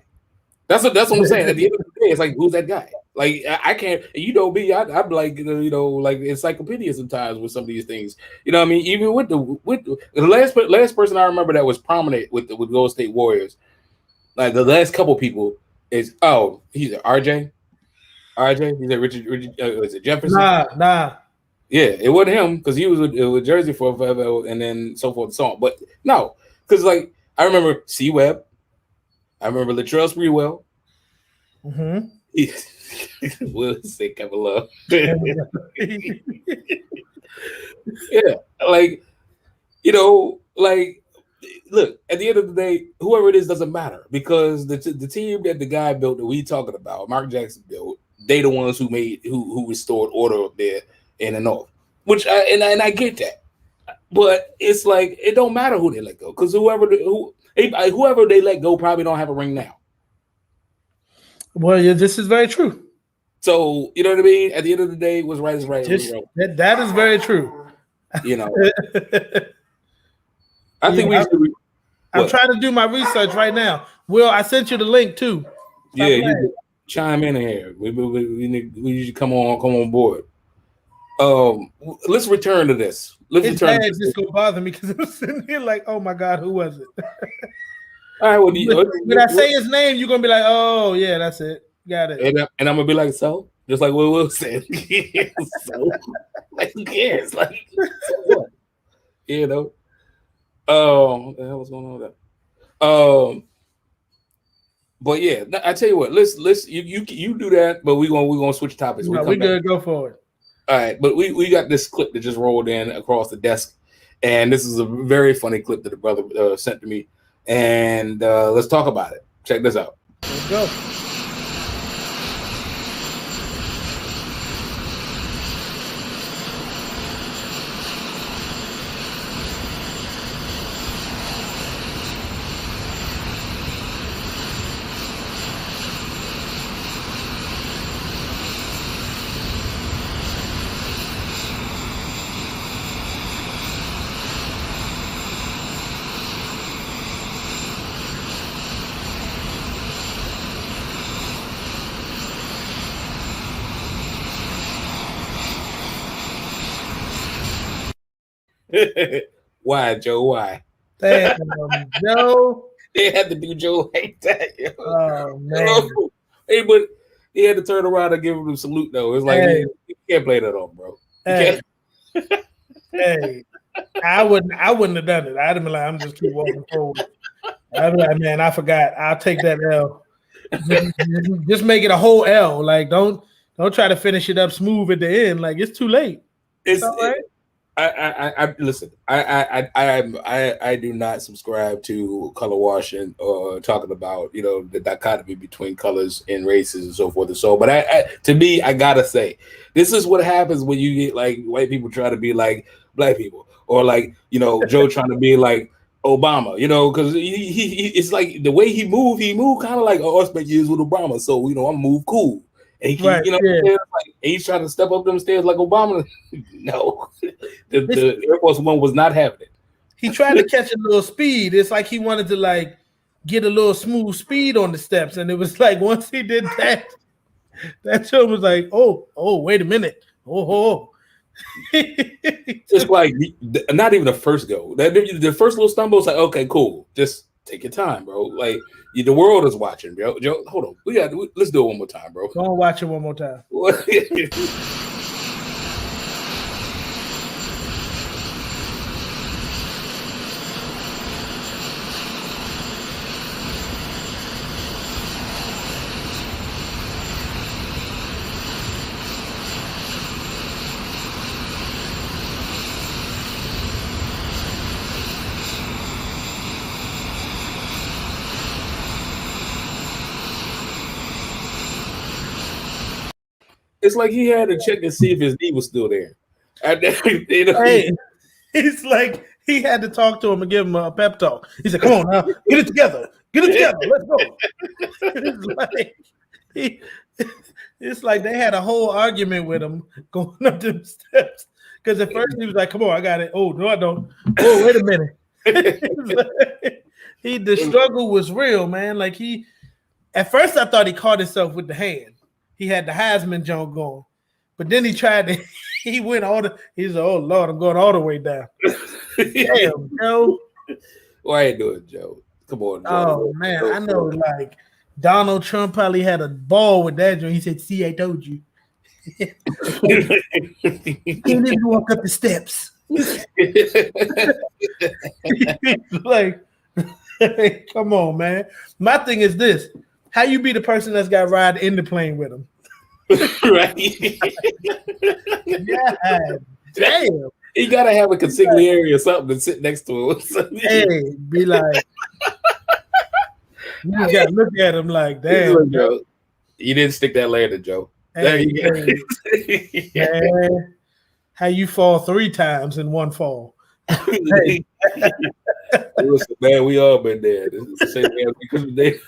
That's what I'm saying. At the end of the day, it's like who's that guy? Like I can't, me, I'm like like encyclopedia sometimes with some of these things. You know what I mean? Even with the last person I remember that was prominent with Golden State Warriors, like the last couple people is he's an RJ. He's a Richard. Is it Jefferson? Nah. Yeah, it wasn't him because he was with Jersey for forever, and then so forth and so on. But no, because like I remember C. Webb, I remember Latrell Sprewell. Will say Kevin Love. Yeah, like like look, at the end of the day, whoever it is doesn't matter because the team that the guy built that we talking about, Mark Jackson built, they the ones who restored order up there in the North. Which I get that, but it's like it don't matter who they let go because whoever they let go probably don't have a ring now. Well, yeah, this is very true. So you know what I mean. At the end of the day, what's right is right. That is very true. You know, I think I'm trying to do my research right now. Will, I sent you the link too. Stop you chime in here. We need to come on board. Let's return to this. His dad just gonna bother me because I'm sitting here like, oh my god, who was it? All right, when I say his name, you're gonna be like, oh yeah, that's it. Got it. And I'm gonna be like, so just like what Will said. So like who cares? Like so what? You know. What the hell was going on with that? But yeah, I tell you what, let's you do that, but we're gonna switch topics. No, we're good. Go for it. All right, but we got this clip that just rolled in across the desk, and this is a very funny clip that the brother sent to me, and let's talk about it. Check this out. Let's go. Why, Joe? Why? Damn, Joe. They had to do Joe like that. Yo. Oh man. Hey, but he had to turn around and give him a salute though. It's like you can't play that on, bro. Hey. Hey, I wouldn't have done it. I'd have been like, I'm just keep walking forward. I'd be like, man, I forgot. I'll take that L. Just make it a whole L. Like, don't try to finish it up smooth at the end. Like, it's too late. It's all right. I listen. I do not subscribe to color washing or talking about the dichotomy between colors and races and so forth and so. But to me, I gotta say, this is what happens when you get like white people try to be like black people, or like Joe trying to be like Obama, because he it's like the way he moved kind of like us back years with Obama. So I'm move cool. And he, right, like, he's trying to step up them stairs like Obama. No, the Air Force One was not having it. He tried to catch a little speed. It's like he wanted to like get a little smooth speed on the steps, and it was like once he did that, that show was like, oh, wait a minute, oh. It's like not even the first go. The first little stumble was like, okay, cool, just take your time, bro. Like the world is watching, bro. Joe, hold on. Let's do it one more time, bro. Go on, watch it one more time. It's like he had to check and see if his knee was still there. Hey, it's like he had to talk to him and give him a pep talk. He said, "Come on now, get it together, let's go." It's like they had a whole argument with him going up them steps because at first he was like, "Come on, I got it." Oh no, I don't. Oh, wait a minute. The struggle was real, man. Like at first I thought he caught himself with the hand. He had the Heisman joke going, but then he tried to. He went he said, "Oh Lord, I'm going all the way down." Damn, Joe. Why ain't doing Joe? Come on, Joe. Oh man, I know. Like Donald Trump probably had a ball with that joke. He said, "See, I told you." He didn't even walk up the steps. Like, come on, man. My thing is this. How you be the person that's got to ride in the plane with him? Right. Yeah. Damn. He gotta have a consigliere or something to sit next to him. Hey, be like, you just gotta look at him like, damn, like, Joe, you didn't stick that landing, Joe. Hey, man, how you fall 3 times in one fall? Hey. Listen, man, we all been there. This is the same man because they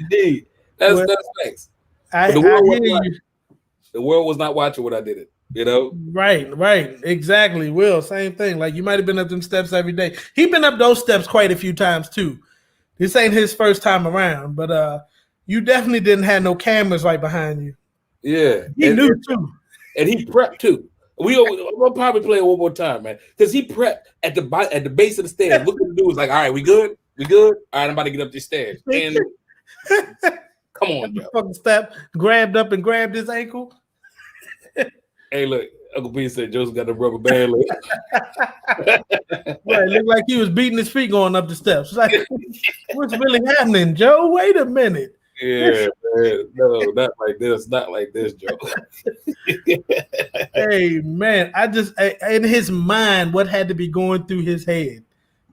indeed. That's facts. The world was not watching when I did it, you know? Right. Exactly. Will, same thing. Like you might have been up them steps every day. He been up those steps quite a few times too. This ain't his first time around, but you definitely didn't have no cameras right behind you. Yeah. He knew too. And he prepped too. We'll probably play it one more time, man. Because he prepped at the base of the stairs. Look at the dude was like, all right, we good? We good? All right, I'm about to get up these stairs. And come on, Joe. Fucking step, grabbed up and grabbed his ankle. Hey, look, Uncle P said Joseph got the rubber band. Right, looked like he was beating his feet going up the steps. Like, what's really happening, Joe? Wait a minute. Yeah, man. No, not like this. Not like this, Joe. Hey, man, in his mind, what had to be going through his head?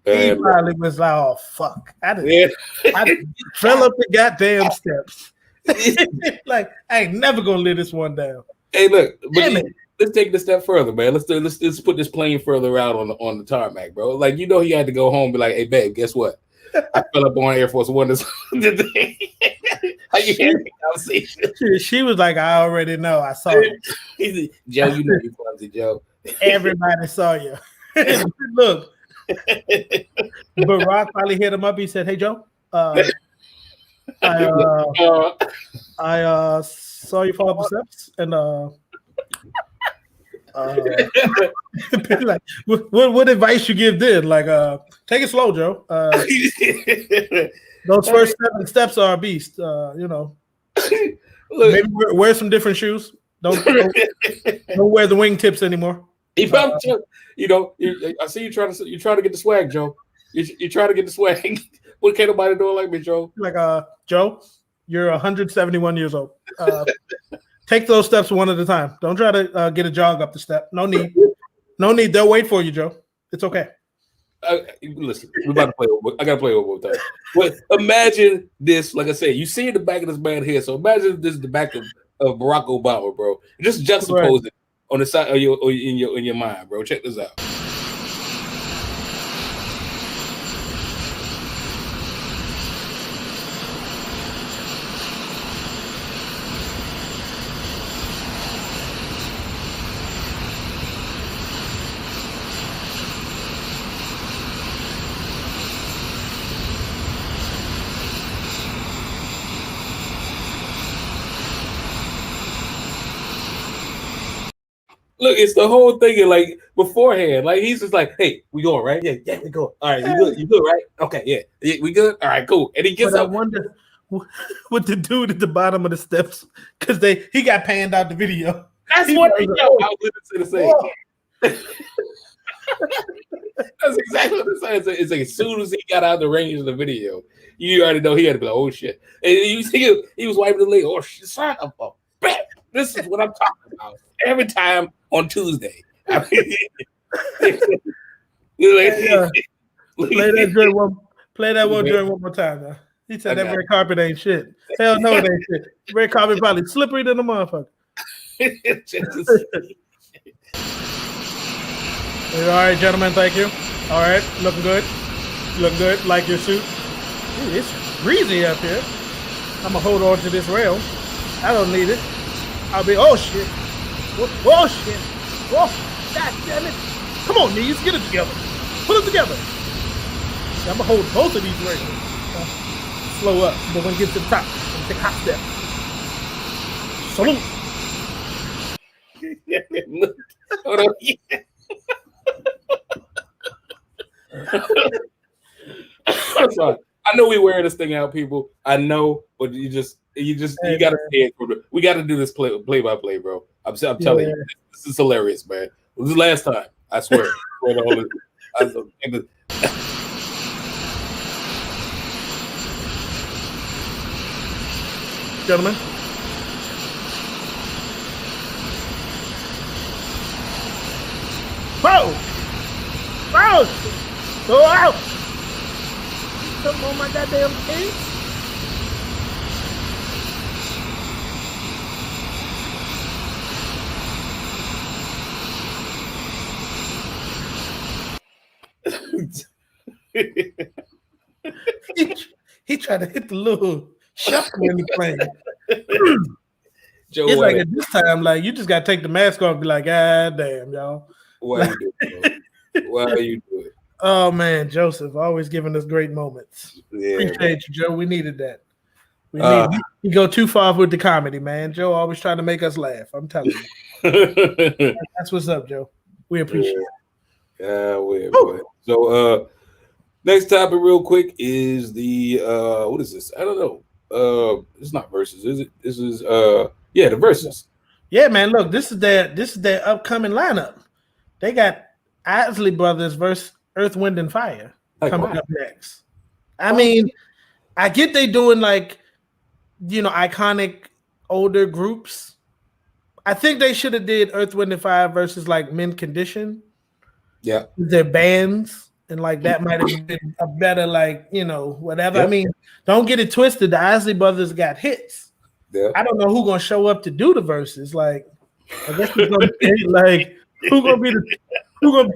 He probably was like, oh, fuck. I fell up the goddamn steps. Like, I ain't never going to let this one down. Hey, look, let's take it a step further, man. Let's put this plane further out on the tarmac, bro. Like, you know, he had to go home and be like, hey, babe, guess what? I fell up on Air Force One today. How you hear the conversation? She was like, I already know. I saw it. Joe, you know you clumsy, Joe. Everybody saw you. Look, Barack probably hit him up. He said, hey, Joe, I saw you fall up the steps and like, what advice you give then? Like, take it slow, Joe. Those first 7 steps are a beast. You know, maybe wear some different shoes. Don't wear the wingtips anymore. He probably, you know, I see you trying to get the swag, Joe. You try to get the swag. What can't nobody do it like me, Joe? Like, Joe, you're 171 years old. Take those steps one at a time. Don't try to get a jog up the step. No need. They'll wait for you, Joe. It's okay. Listen, we're about to play. I gotta play one more time. But imagine this. Like I said, you see the back of this man here. So imagine this is the back of Barack Obama, bro. Just juxtapose it on the side of in your mind, bro. Check this out. Look, it's the whole thing. And like beforehand, like he's just like, "Hey, we going right? Yeah, we go. All right, you good, right? Okay, yeah, we good. All right, cool." And he gets up. I wonder what the dude at the bottom of the steps because he got panned out the video. That's what I was literally saying. That's exactly what I'm saying. It's like as soon as he got out of the range of the video, you already know he had to be like, "Oh shit!" And you see he was wiping the leg. Oh shit! Son of a bitch! This is what I'm talking about. Every time on Tuesday. I mean, play that one during one more time. Now. He said that red carpet ain't shit. Hell no, it ain't shit. Red carpet probably slippery than a motherfucker. All right, gentlemen, thank you. All right, looking good. Looking good. Like your suit. Dude, it's breezy up here. I'm gonna hold on to this rail. I don't need it. I'll be, oh shit. Oh shit. Oh, god damn it. Come on, knees, get it together. Put it together. I'm gonna hold both of these rails. Slow up, but when it gets to the top, I'm gonna take a hot step. Salute. Hold on. I'm sorry. I know we wearing this thing out, people. I know, but you gotta stay it. We gotta do this play by play, bro. I'm telling you, this is hilarious, man. This is the last time. I swear. Gentlemen. Bro! Go out! Something on my goddamn pants? he tried to hit the little shuffle in the plane. Joe, it's like at this time, like you just gotta take the mask off and be like, God damn, y'all. Why are you doing it? Why are you doing it? Oh man, Joseph, always giving us great moments. Yeah, appreciate you, Joe. We needed that. You go too far with the comedy, man. Joe always trying to make us laugh. I'm telling you. That's what's up, Joe. We appreciate it. Yeah, weird. So next topic real quick is the what is this? I don't know. It's not verses, is it? This is the verses. Yeah, man. Look, this is their upcoming lineup. They got Isley Brothers versus Earth, Wind, and Fire coming up next. I mean, I get they doing like, iconic older groups. I think they should have did Earth, Wind, and Fire versus like Mint Condition. Yeah. Their bands. And like that might have been a better, like, whatever. Yep. I mean, don't get it twisted. The Isley Brothers got hits. Yep. I don't know who's gonna show up to do the verses. Like, I guess it's gonna be like who's gonna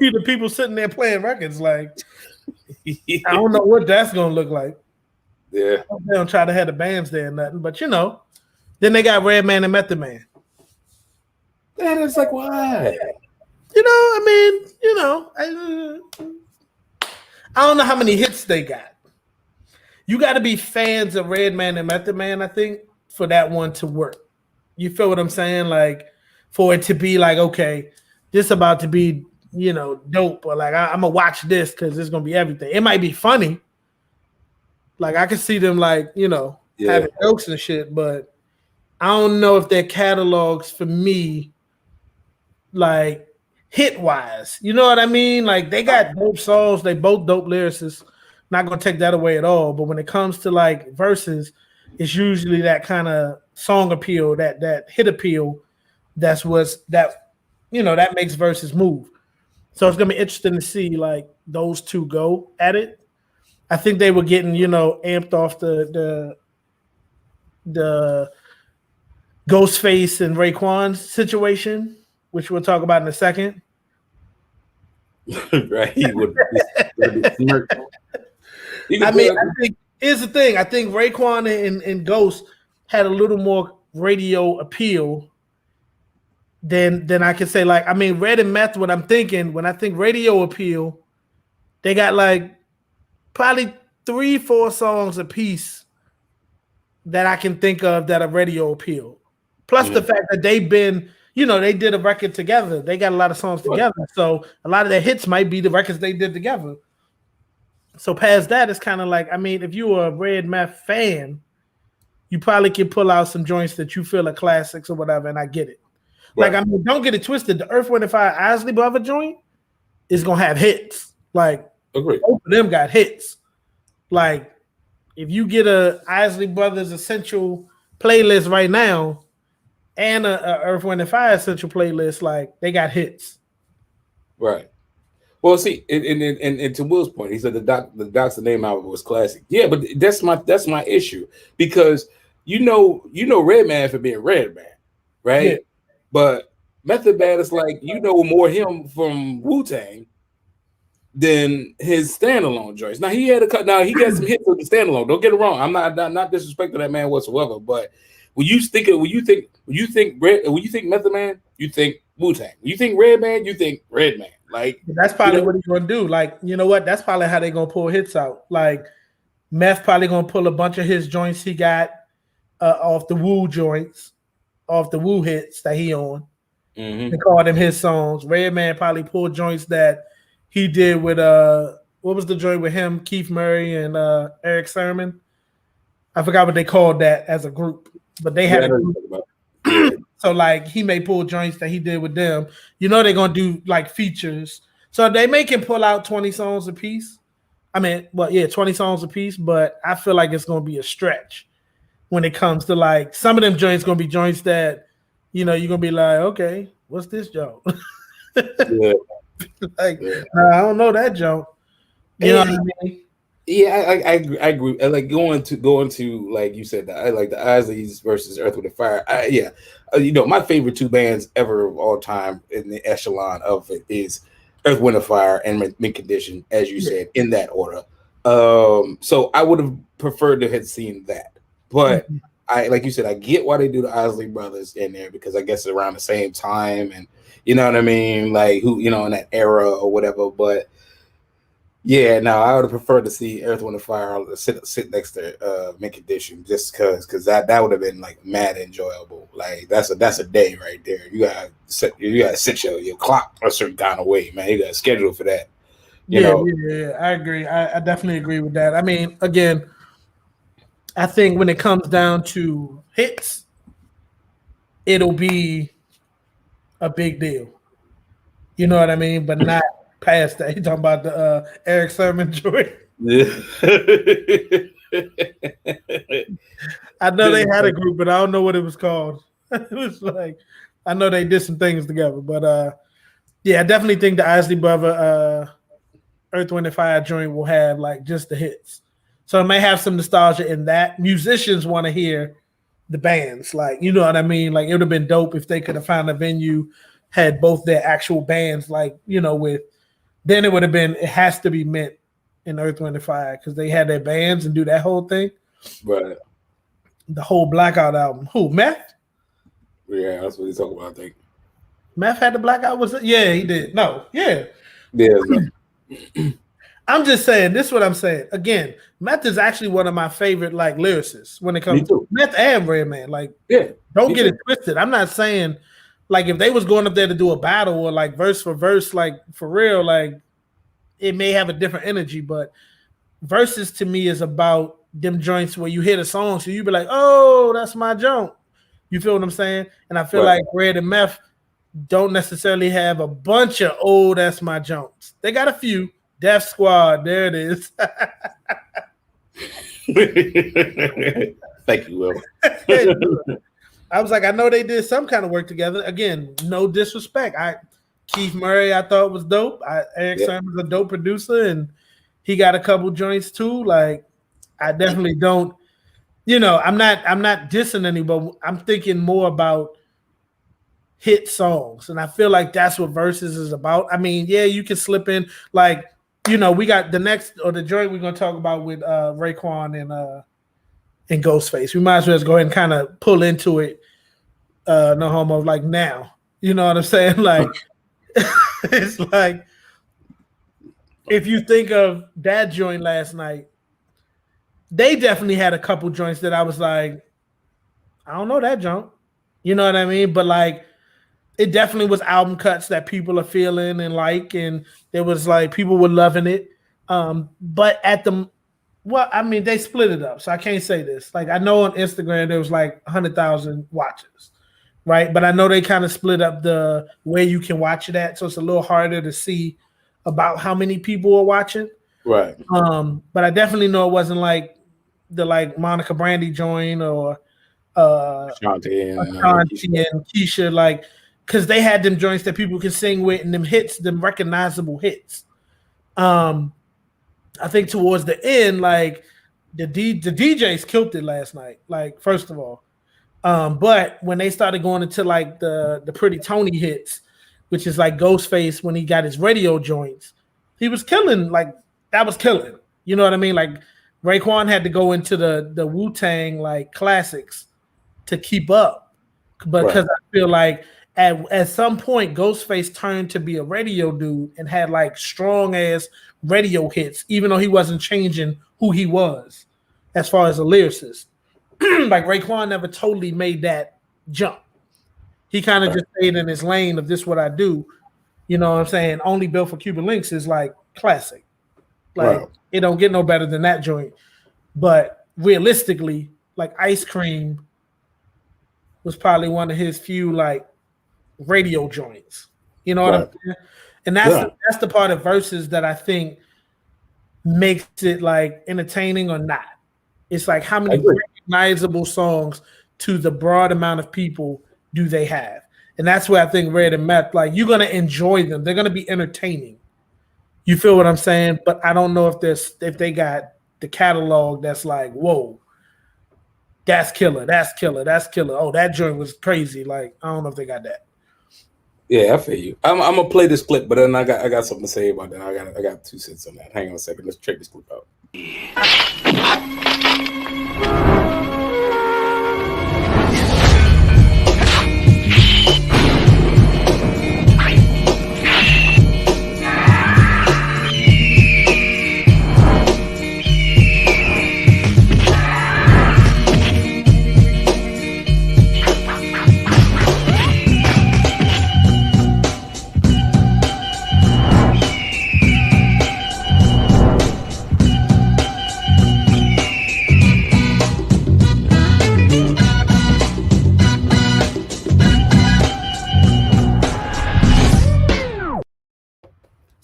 be the people sitting there playing records. Like, I don't know what that's gonna look like. Yeah, they don't try to have the bands there or nothing, but then they got Redman and Method Man. And it's like, why? I don't know how many hits they got. You got to be fans of Redman and Method Man, I think, for that one to work. You feel what I'm saying? Like, for it to be like, okay, this about to be, dope, or like I'm gonna watch this because it's gonna be everything. It might be funny. Like I can see them like, having jokes and shit, but I don't know if their catalogs for me, like, hit wise, you know what I mean? Like they got dope songs, they both dope lyricists. Not gonna take that away at all. But when it comes to like verses, it's usually that kind of song appeal, that hit appeal. That makes verses move. So it's gonna be interesting to see like those two go at it. I think they were getting amped off the Ghostface and Raekwon situation, which we'll talk about in a second. Right. He would I think here's the thing. I think Raekwon and Ghost had a little more radio appeal than I can say. Like, I mean, Red and Meth, what I'm thinking, when I think radio appeal, they got like probably 3-4 songs a piece that I can think of that are radio appeal. Plus the fact that they've been, they did a record together. They got a lot of songs together. So a lot of their hits might be the records they did together. So past that, it's kind of like, I mean, if you were a Red Meth fan, you probably can pull out some joints that you feel are classics or whatever, and I get it. Right. Like, I mean, don't get it twisted. The Earth, Wind, and Fire Isley Brother joint is going to have hits. Like, both of them got hits. Like, if you get a Isley Brothers Essential playlist right now and a Earth, Wind, and Fire Essential playlist, like, they got hits. Right. Well, see, and to Will's point, he said the Doc's name album was classic. Yeah, but that's my issue because Redman for being Redman, right? Yeah. But Method Man is like more him from Wu-Tang than his standalone joints. Now he had he got some hits with the standalone. Don't get it wrong. I'm not disrespecting that man whatsoever. But when you think Method Man, you think Wu-Tang. When you think Redman, you think Redman. Like that's probably what he's gonna do. Like, you know what? That's probably how they're gonna pull hits out. Like Meth probably gonna pull a bunch of his joints he got off the Wu joints, off the Wu hits that he on. They call them his songs. Redman probably pulled joints that he did with what was the joint with him, Keith Murray and Eric Sermon? I forgot what they called that as a group, but they had a group. So like he may pull joints that he did with them. They're gonna do like features. So they make him pull out 20 songs a piece. 20 songs a piece, but I feel like it's gonna be a stretch when it comes to like some of them joints gonna be joints that you're gonna be like, okay, what's this joint? Yeah. Like, nah, I don't know that joke. You know what I mean? Yeah, I agree. I like going to like you said. I like the Isleys versus Earth with the Fire. My favorite two bands ever of all time in the echelon of it is Earth, Wind, and Fire and Mint Condition, as you said, in that order. So I would have preferred to have seen that, but I like you said, I get why they do the Isley brothers in there because I guess it's around the same time, and you know what I mean, like who in that era or whatever, but. Yeah, no, I would have preferred to see Earth, Wind, and Fire sit next to Mint Condition just because that would have been like mad enjoyable. Like that's a day right there. You gotta set your clock a certain kind of way, man. You gotta schedule for that. Yeah, I agree. I definitely agree with that. I mean, again, I think when it comes down to hits, it'll be a big deal. You know what I mean? But not past that. You talking about the Eric Sermon joint? Yeah. I know they had a group, but I don't know what it was called. It was like I know they did some things together, but I definitely think the Isley Brother Earth, Wind, and Fire joint will have like just the hits. So it may have some nostalgia in that. Musicians want to hear the bands, like you know what I mean. Like it would have been dope if they could have found a venue, had both their actual bands, like with. Then it would have been. It has to be Mint in Earth, Wind, and Fire because they had their bands and do that whole thing. Right. The whole Blackout album. Who Meth? Yeah, that's what he's talking about. I think Meth had the Blackout. Was it? Yeah, he did. No, yeah. Yeah. I'm just saying. This is what I'm saying. Again, Meth is actually one of my favorite like lyricists when it comes to Meth and Redman. Like, don't get it twisted. I'm not saying. Like if they was going up there to do a battle or like verse for verse, like for real, like it may have a different energy, but verses to me is about them joints where you hear the song, so you be like, oh, that's my joint. You feel what I'm saying? And I feel like Red and Meth don't necessarily have a bunch of that's my joints. They got a few. Def Squad, there it is. Thank you, Will. I was like, I know they did some kind of work together. Again, no disrespect. Keith Murray, I thought was dope. Eric Sermon's a dope producer, and he got a couple joints too. Like, I definitely don't. I'm not dissing anybody. I'm thinking more about hit songs, and I feel like that's what Versus is about. I mean, yeah, you can slip in like, we got the next or the joint we're gonna talk about with Raekwon and Ghostface. We might as well just go ahead and kind of pull into it. No homo, like now. You know what I'm saying? Like it's like if you think of that joint last night, they definitely had a couple joints that I was like, I don't know that joint. You know what I mean? But like it definitely was album cuts that people are feeling and like, and there was like people were loving it. But they split it up, so I can't say this. Like I know on Instagram there was like 100,000 watches, right? But I know they kind of split up the where you can watch it at, so it's a little harder to see about how many people are watching. Right. But I definitely know it wasn't like the like Monica Brandy joint or Ashanti and Keisha, like because they had them joints that people can sing with and them hits, them recognizable hits. I think towards the end, like the DJs killed it last night. Like first of all, but when they started going into like the Pretty Tony hits, which is like Ghostface when he got his radio joints, he was killing. Like that was killing. You know what I mean? Like Raekwon had to go into the Wu-Tang like classics to keep up, but because I feel like at some point Ghostface turned to be a radio dude and had like strong ass radio hits, even though he wasn't changing who he was as far as a lyricist. Like Raekwon never totally made that jump. He kind of just stayed in his lane of this what I do. You know what I'm saying? Only Built for Cuban Links is like classic. Like it don't get no better than that joint. But realistically, like Ice Cream was probably one of his few like radio joints. You know what I'm saying? And that's the part of Versus that I think makes it like entertaining or not. It's like how many recognizable songs to the broad amount of people do they have? And that's where I think Red and Meth, like, you're gonna enjoy them. They're gonna be entertaining. You feel what I'm saying? But I don't know if they got the catalog that's like, whoa, that's killer, that's killer, that's killer. Oh, that joint was crazy. Like, I don't know if they got that. Yeah, I feel you. I'm gonna play this clip, but then I got something to say about that. I got 2 cents on that. Hang on a second. Let's check this clip out.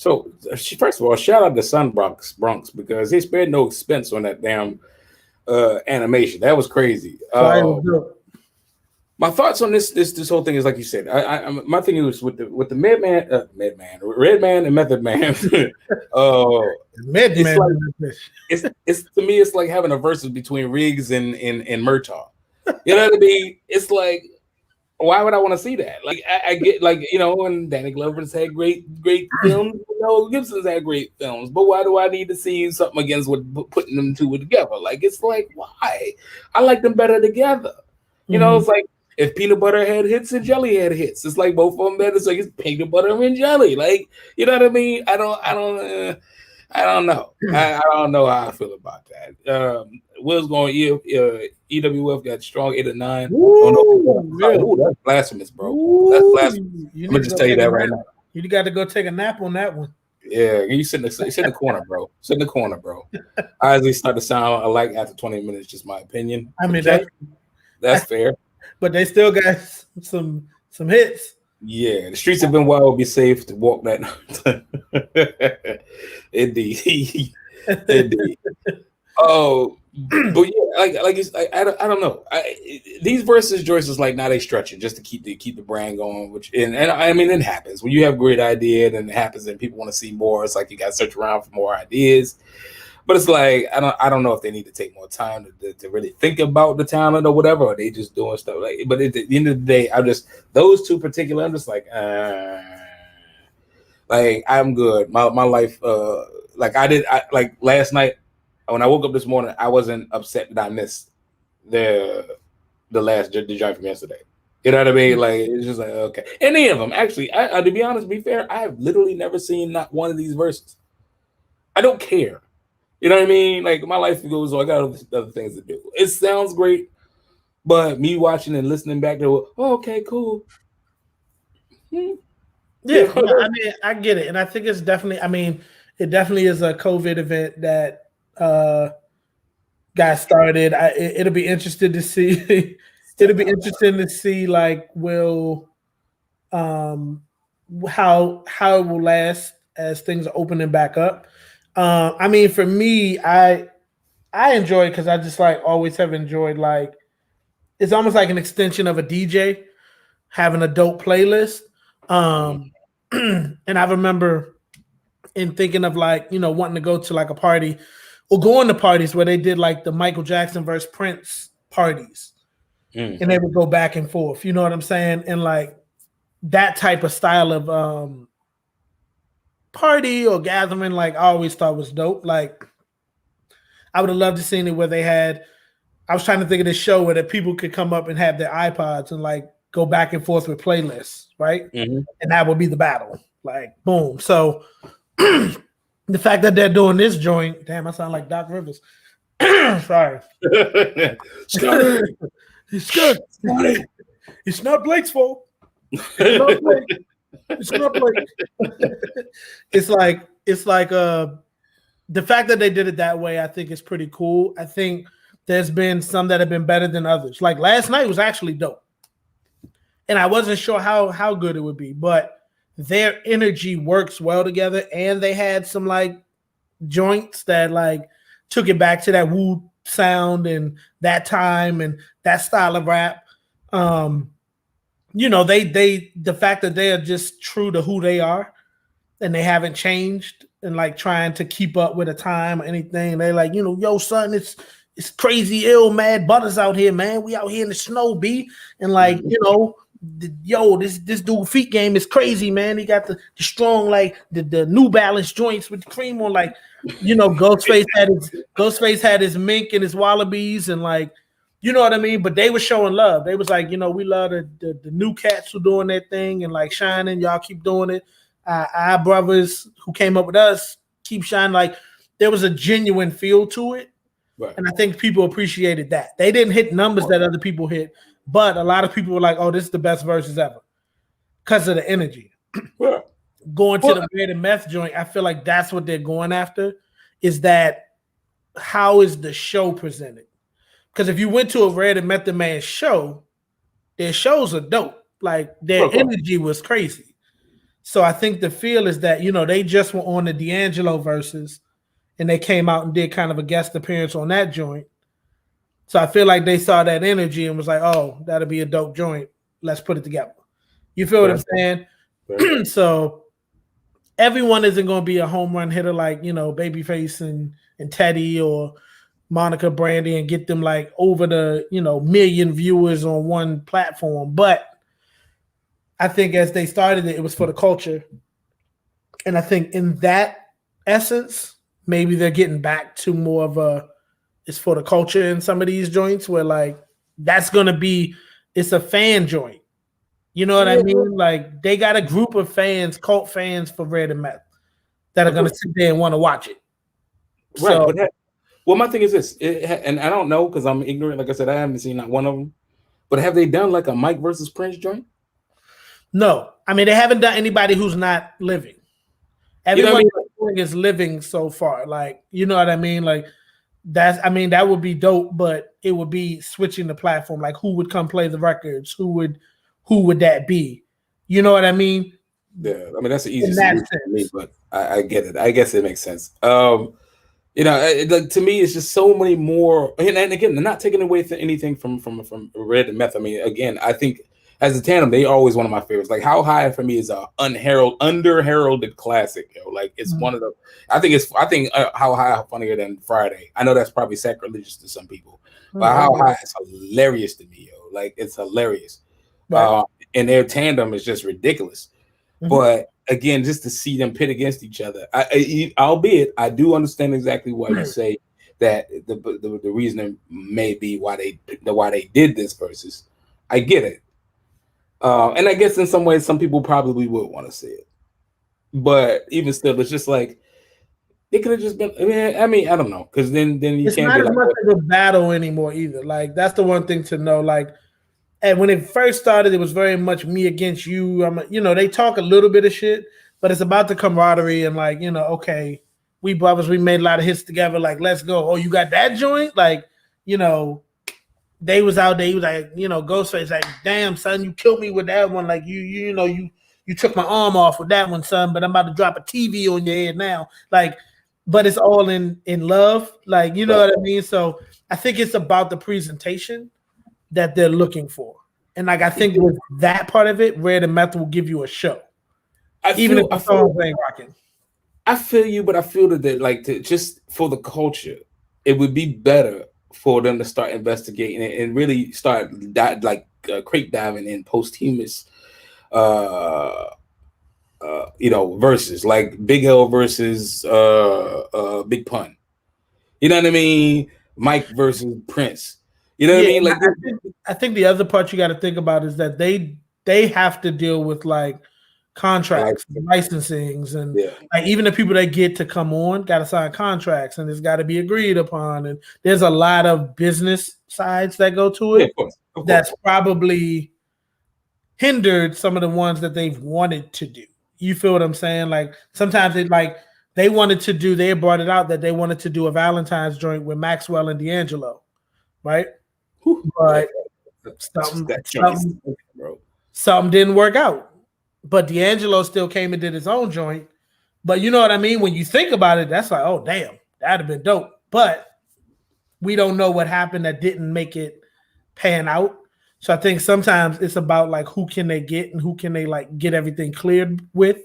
So, first of all, shout out to Sun Bronx because they spared no expense on that damn animation. That was crazy. My thoughts on this whole thing is like you said. My thing is with the Red Man and Method Man. It's to me, it's like having a versus between Riggs and Murtaugh. You know what I mean? It's like, why would I want to see that? Like, I get, like, you know, and Danny Glover's had great films. You know, Gibson's had great films, but why do I need to see something against putting them two together? Like, it's like, why? I like them better together. You know, it's like if peanut butter had hits and jelly had hits. It's like both of them better. So it's peanut butter and jelly. Like, you know what I mean? I don't know. I don't know how I feel about that. Will's going EWF got strong 8 or 9. Ooh, that's blasphemous, bro. Ooh, that's blasphemous. I'm gonna just tell you that right now. You got to go take a nap on that one. Yeah, you sit in the corner, bro. Sit in the corner, bro. Eyes start to sound alike after 20 minutes. Just my opinion. I mean, that's fair. But they still got some hits. Yeah, the streets have been wild. Be safe to walk that. Indeed. Oh, but yeah, like it's like I don't know. These versus Joyce is like now they stretching just to keep the brand going. Which and I mean it happens when you have a great idea, then it happens and people want to see more. It's like you got to search around for more ideas. But it's like I don't know if they need to take more time to really think about the talent or whatever, or they just doing stuff like. But at the end of the day, those two particular. I'm just like I'm good. My life like last night when I woke up this morning, I wasn't upset that I missed the joint from yesterday. You know what I mean? Like it's just like okay. Any of them actually. I to be honest, to be fair, I have literally never seen not one of these verses. I don't care. You know what I mean? Like my life goes on. I got other things to do. It sounds great, but me watching and listening back to it, oh, okay, cool. Yeah, I mean, I get it, and I think it's definitely. I mean, it definitely is a COVID event that got started. It'll be interesting to see. It'll be interesting to see like how it will last as things are opening back up. I mean, for me, I enjoy it because I just like always have enjoyed like it's almost like an extension of a DJ having a dope playlist. And I remember in thinking of like, you know, wanting to go to like a party or going to parties where they did like the Michael Jackson versus Prince parties. And they would go back and forth. You know what I'm saying? And like that type of style of party or gathering, like I always thought was dope. Like I would have loved to seen it where I was trying to think of this show where the people could come up and have their iPods and like go back and forth with playlists, right? And that would be the battle. Like boom. So the fact that they're doing this joint, damn, I sound like Doc Rivers. Sorry. It's good. It's not Blake's fault. It's not Blake. It's not Blake. It's like the fact that they did it that way, I think is pretty cool. I think there's been some that have been better than others. Like last night was actually dope. And I wasn't sure how good it would be, but their energy works well together. And they had some like joints that like took it back to that Wu sound and that time and that style of rap. the fact that they are just true to who they are and they haven't changed and like trying to keep up with a time or anything. They like, yo, son, it's crazy ill, mad butters out here, man. We out here in the snow, B. And like, this dude feet game is crazy, man. He got the strong, like the New Balance joints with the cream on, like, Ghostface had his mink and his wallabies and like, you know what I mean? But they were showing love. They was like, we love the new cats who doing their thing and like shining. Y'all keep doing it. Our brothers who came up with us keep shining. Like there was a genuine feel to it. Right. And I think people appreciated that. They didn't hit numbers that other people hit, but a lot of people were like, oh, this is the best verses ever because of the energy. Yeah. Going to the Red and Meth joint, I feel like that's what they're going after, is that how is the show presented? Because if you went to a Red and Method Man show, their shows are dope. Like their energy was crazy. So I think the feel is that, they just were on the D'Angelo verses and they came out and did kind of a guest appearance on that joint. So I feel like they saw that energy and was like, oh, that'll be a dope joint. Let's put it together. You feel what I'm saying? Right. So everyone isn't going to be a home run hitter like, Babyface and Teddy or Monica Brandy and get them like over the, million viewers on one platform. But I think as they started it was for the culture. And I think in that essence, maybe they're getting back to more of it's for the culture in some of these joints where like that's going to be, it's a fan joint. You know what I mean? Like they got a group of fans, cult fans for Red and Meth that are going to sit there and want to watch it. Right. So, well, my thing is this, and I don't know because I'm ignorant. Like I said, I haven't seen not one of them. But have they done like a Mike versus Prince joint? No. I mean, they haven't done anybody who's not living. Everybody is living so far. Like, you know what I mean? Like, that would be dope, but it would be switching the platform. Like, who would come play the records? Who would that be? You know what I mean? Yeah, I mean, that's the easiest solution for me, but I get it. I guess it makes sense. To me, it's just so many more. And again, they're not taking away anything from Red and Meth. I mean, again, I think as a tandem, they are always one of my favorites. Like How High for me is a under-heralded classic. Like it's one of the. I think How High funnier than Friday. I know that's probably sacrilegious to some people, but How High is hilarious to me. Like it's hilarious. Right. And their tandem is just ridiculous. Mm-hmm. But again, just to see them pit against each other, albeit I do understand exactly why you say that the reason may be why they did this versus. I get it. And I guess in some ways, some people probably would want to see it. But even still, it's just like it could have just been. I mean, I don't know, because then you can't. It's not as much of a battle anymore either. Like that's the one thing to know. Like, and when it first started, it was very much me against you. They talk a little bit of shit, but it's about the camaraderie and like, okay, we brothers, we made a lot of hits together. Like, let's go. Oh, you got that joint? Like, they was out there. He was like, Ghostface, like, damn, son, you killed me with that one. Like, you took my arm off with that one, son. But I'm about to drop a TV on your head now. Like, but it's all in love. Like, you know what I mean? So I think it's about the presentation that they're looking for. And like, I think with that part of it, Red and Meth will give you a show. Even if the song ain't rocking. I feel you, but I feel that just for the culture, it would be better for them to start investigating it and really start crate diving in posthumous verses like Big L versus Big Pun. You know what I mean? Mike versus Prince. You know what I mean? Like I think the other part you got to think about is that they have to deal with like contracts, licensings, and like even the people that get to come on got to sign contracts, and it's got to be agreed upon. And there's a lot of business sides that go to it. Of course. That's probably hindered some of the ones that they've wanted to do. You feel what I'm saying? Like sometimes they brought it out that they wanted to do a Valentine's joint with Maxwell and D'Angelo, right? But something didn't work out. But D'Angelo still came and did his own joint. But you know what I mean? When you think about it, that's like, oh, damn, that'd have been dope. But we don't know what happened that didn't make it pan out. So I think sometimes it's about like who can they get and who can they like get everything cleared with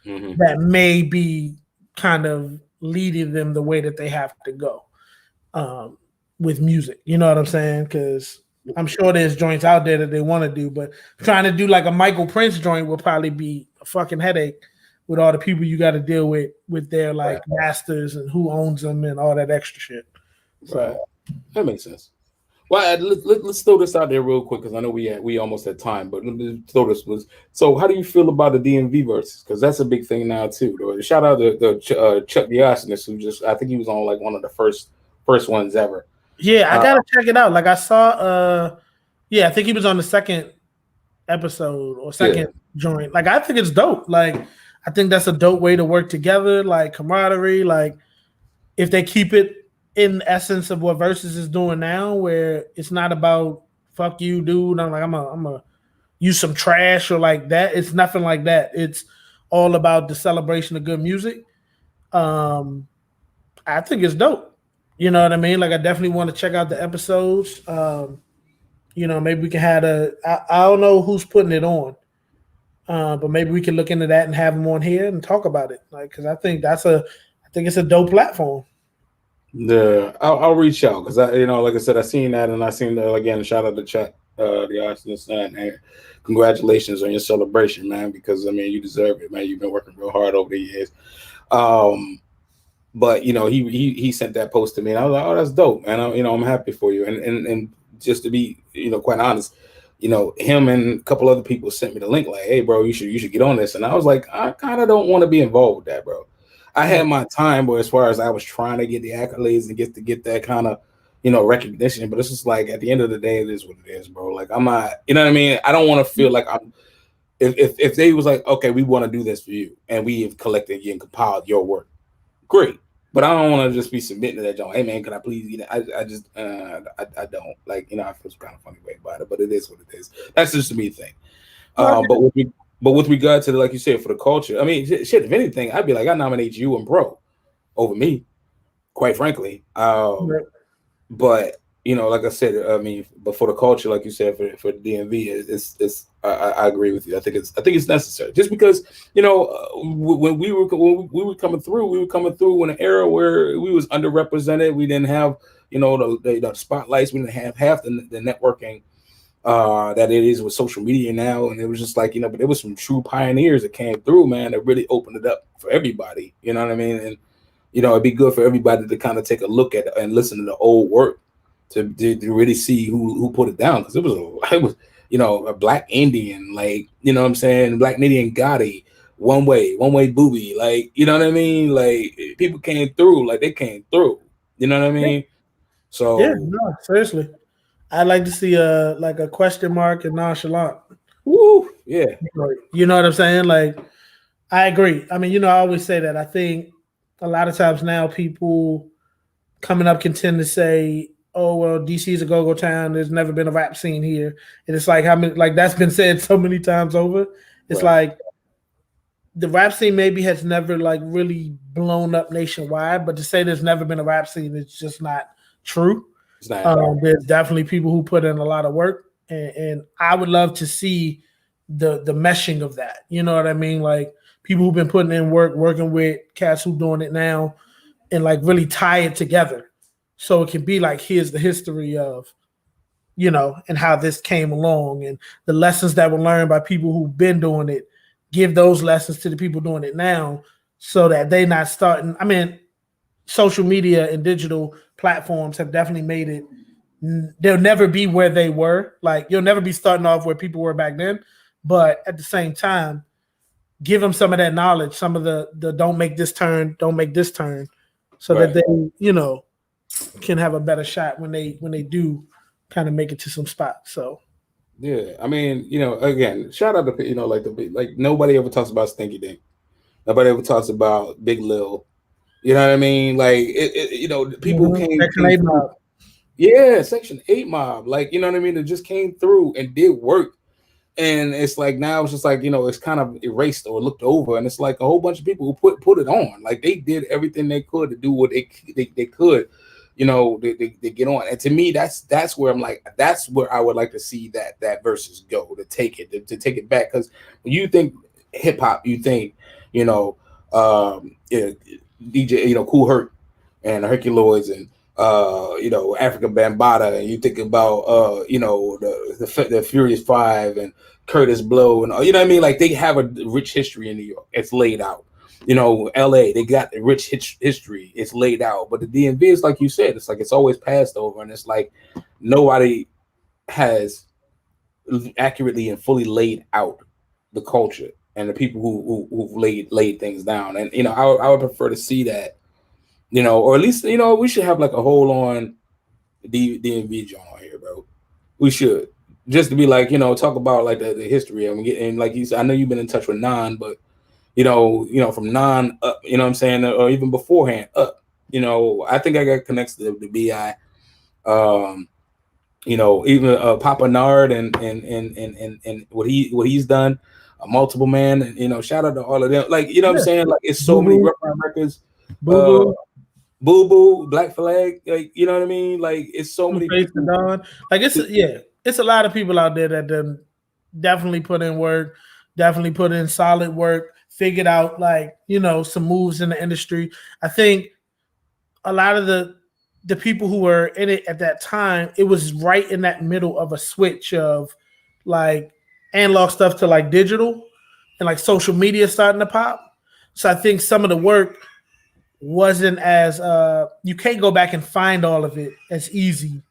that may be kind of leading them the way that they have to go with music. You know what I'm saying? Because I'm sure there's joints out there that they want to do, but trying to do like a Michael Prince joint will probably be a fucking headache with all the people you got to deal with their like masters and who owns them and all that extra shit. So that makes sense. Well, let's throw this out there real quick because I know we almost had time, but let's throw this. So, how do you feel about the DMV verses? Because that's a big thing now too. Shout out to Chuck the Arsonist, who I think he was on like one of the first ones ever. Yeah, I gotta check it out. Like I saw, I think he was on the second episode or second joint. Like I think it's dope. Like I think that's a dope way to work together. Like camaraderie. Like if they keep it in essence of what Versus is doing now, where it's not about fuck you, dude. I'm gonna use some trash or like that. It's nothing like that. It's all about the celebration of good music. I think it's dope. You know what I mean? Like I definitely want to check out the episodes. Maybe we can have I don't know who's putting it on, but maybe we can look into that and have them on here and talk about it. Like, because I think it's a dope platform. Yeah, I'll reach out because like I said, I seen that and I seen that again. Shout out to Chuck, the Arsonist, and congratulations on your celebration, man. Because you deserve it, man. You've been working real hard over the years. But he sent that post to me, and I was like, "Oh, that's dope, man." I'm happy for you. And just to be quite honest, him and a couple other people sent me the link, like, "Hey, bro, you should get on this." And I was like, I kind of don't want to be involved with that, bro. I had my time, but as far as I was trying to get the accolades and get that kind of, recognition, but it's just like at the end of the day, it is what it is, bro. Like I'm not, you know what I mean? I don't want to feel like I'm. If they was like, okay, we want to do this for you, and we have collected and compiled your work, great. But I don't want to just be submitting to that joint. Hey man, can I please? I just I don't like. I feel some kind of funny way about it, but it is what it is. That's just a me thing. But with regard to like you said, for the culture, shit. If anything, I'd be like, I nominate you and Bro over me, quite frankly. But like I said, but for the culture, like you said, for the DMV, I agree with you. I think it's necessary. Just because when we were coming through in an era where we was underrepresented. We didn't have the spotlights. We didn't have half the networking. That it is with social media now, and it was just like but there was some true pioneers that came through, man, that really opened it up for everybody. You know what I mean? And it'd be good for everybody to kind of take a look at and listen to the old work to really see who put it down, because it was a Black Indian, like what I'm saying, Black Indian Gotti, one way booby, like what I mean, like people came through, like they came through. You know what I mean? So no, seriously. I'd like to see a question mark and nonchalant. Woo, yeah. You know what I'm saying? Like, I agree. I always say that. I think a lot of times now people coming up can tend to say, "Oh well, DC is a go-go town. There's never been a rap scene here," and it's like that's been said so many times over. It's like the rap scene maybe has never like really blown up nationwide, but to say there's never been a rap scene is just not true. There's definitely people who put in a lot of work, and I would love to see the meshing of that. You know what I mean? Like people who've been putting in work, working with cats who doing it now, and like really tie it together, so it can be like here's the history of, and how this came along, and the lessons that were learned by people who've been doing it. Give those lessons to the people doing it now, so that they not starting. Social media and digital platforms have definitely made it. They'll never be where they were. Like you'll never be starting off where people were back then. But at the same time, give them some of that knowledge, some of the don't make this turn, so that they, can have a better shot when they do kind of make it to some spots. So yeah, again, shout out to like nobody ever talks about Stinky Dink. Nobody ever talks about Big Lil. You know what I mean? Like people came Section 8 mob. Yeah, Section 8 mob. Like, you know what I mean? It just came through and did work. And it's like now it's just like, it's kind of erased or looked over. And it's like a whole bunch of people who put it on. Like they did everything they could to do what they could they get on. And to me, that's where I'm like, that's where I would like to see that versus go to take it back. Because when you think hip hop, you think, DJ, Cool Herc and Herculoids and Africa Bambaataa, and you think about the Furious Five and Curtis Blow, and you know what I mean. Like, they have a rich history in New York. It's laid out. LA, they got the rich history. It's laid out. But the DMV is, like you said, it's like it's always passed over, and it's like nobody has accurately and fully laid out the culture and the people who've laid things down. And I would prefer to see that, or at least we should have like a whole on DMV joint on here, bro. We should, just to be like, talk about like the history and like you said, I know you've been in touch with Nan, but from Nan up, you know what I'm saying, or even beforehand up, I think I got connected to the BI, even Papa Nard and what he's done, a Multiple Man, and shout out to all of them. Like, what I'm saying, like, it's so many records, Boo Boo, Black Flag, like, you know what I mean? Like, it's so many people. Like, it's a lot of people out there that definitely put in work, definitely put in solid work, figured out, like, some moves in the industry. I think a lot of the people who were in it at that time, it was right in that middle of a switch of like analog stuff to like digital, and like social media starting to pop. So I think some of the work wasn't as you can't go back and find all of it as easy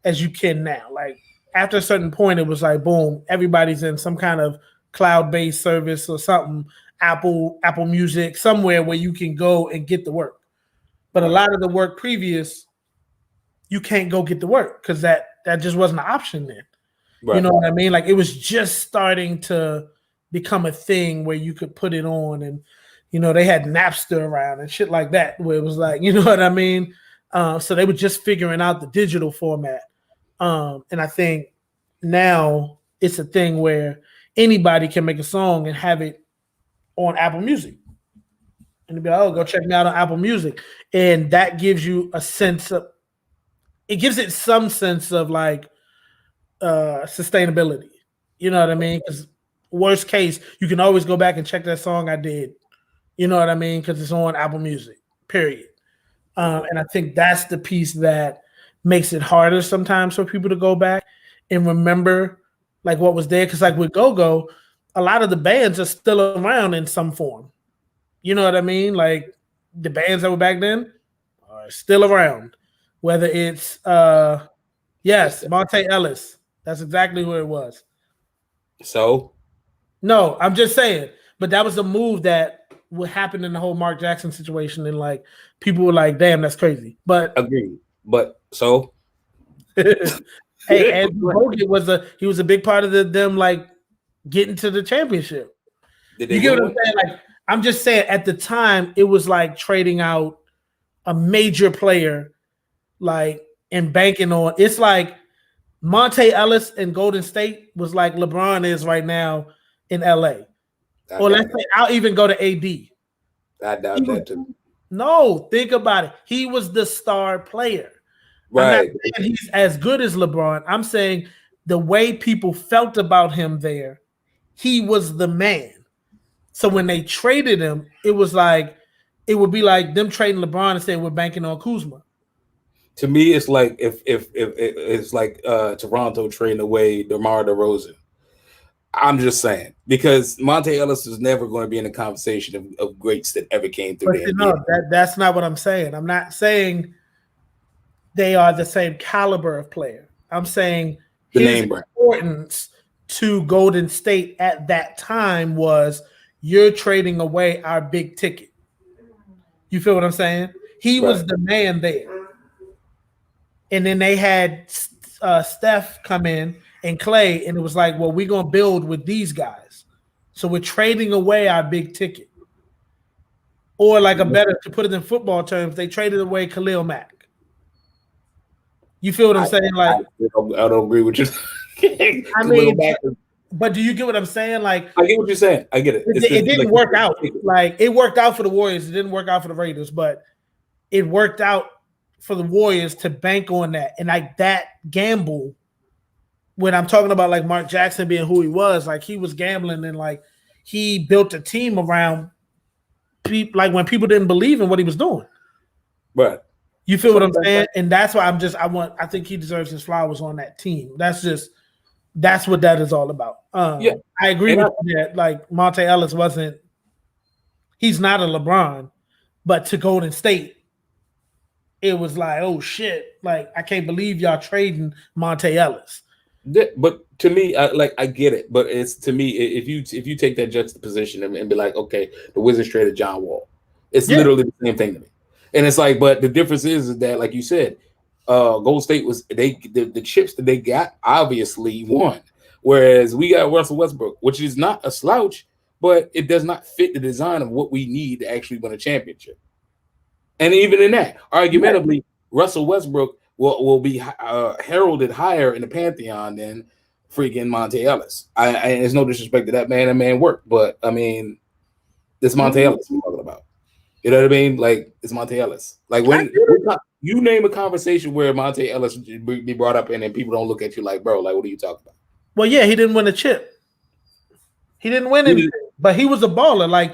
as you can now. Like, after a certain point, it was like, boom, everybody's in some kind of cloud-based service or something, Apple Music, somewhere where you can go and get the work. But a lot of the work previous, you can't go get the work because that just wasn't an option then. Right. You know what I mean? Like, it was just starting to become a thing where you could put it on, and they had Napster around and shit like that, where it was like, you know what I mean? So they were just figuring out the digital format. And I think now it's a thing where anybody can make a song and have it on Apple Music. And be like, oh, go check me out on Apple Music. And that gives you a sense of, it gives it some sense of like sustainability. You know what I mean? Because worst case, you can always go back and check that song I did. You know what I mean? Because it's on Apple Music, period. And I think that's the piece that makes it harder sometimes for people to go back and remember like what was there. Because like with Go-Go, a lot of the bands are still around in some form. You know what I mean? Like the bands that were back then are still around. Whether it's Monte Ellis. That's exactly who it was. So? No, I'm just saying. But that was a move that would happen in the whole Mark Jackson situation, and like people were like, damn, that's crazy. But agreed. But so hey, Andrew Bogut was a big part of them like getting to the championship. You get what I'm saying? Like, I'm just saying at the time it was like trading out a major player, like, and banking on, it's like Monte Ellis in Golden State was like LeBron is right now in LA. Or let's say I'll even go to AD. I doubt that too. No, think about it. He was the star player. Right. I'm not saying he's as good as LeBron. I'm saying the way people felt about him there, he was the man. So when they traded him, it was like, it would be like them trading LeBron and saying we're banking on Kuzma. To me, it's like if it's like Toronto trading away DeMar DeRozan. I'm just saying, because Monte Ellis is never going to be in the conversation of greats that ever came through there. No, that's not what I'm saying. I'm not saying they are the same caliber of player. I'm saying his importance to Golden State at that time was, you're trading away our big ticket. You feel what I'm saying? He was the man there. And then they had Steph come in and Clay, and it was like, well, we're going to build with these guys. So we're trading away our big ticket. Or like to put it in football terms, they traded away Khalil Mack. You feel what I'm saying? Like, I don't agree with you. I mean, but do you get what I'm saying? Like, I get what you're saying. I get it. It didn't work out. Like, it worked out for the Warriors. It didn't work out for the Raiders, but it worked out for the Warriors to bank on that. And like that gamble, when I'm talking about like Mark Jackson being who he was, like he was gambling and like he built a team around people, like when people didn't believe in what he was doing. But you feel what I'm saying? And that's why I think he deserves his flowers on that team. That's what that is all about. I agree with you that like Monte Ellis he's not a LeBron, but to Golden State, it was like, oh shit, like I can't believe y'all trading Monte Ellis. But to me, I get it. But it's to me, if you take that juxtaposition and be like, okay, the Wizards traded John Wall, it's literally the same thing to me. And it's like, but the difference is that, like you said, Golden State was the chips that they got obviously won, whereas we got Russell Westbrook, which is not a slouch, but it does not fit the design of what we need to actually win a championship. And even in that, argumentably, Russell Westbrook will be heralded higher in the pantheon than freaking Monte Ellis. There's no disrespect to that man. That man worked, but I mean, this Monte Ellis we're talking about. You know what I mean? Like it's Monte Ellis. Like when you name a conversation where Monte Ellis be brought up and then people don't look at you like, bro, like what are you talking about? Well, yeah, he didn't win a chip. He didn't win anything, but he was a baller. Like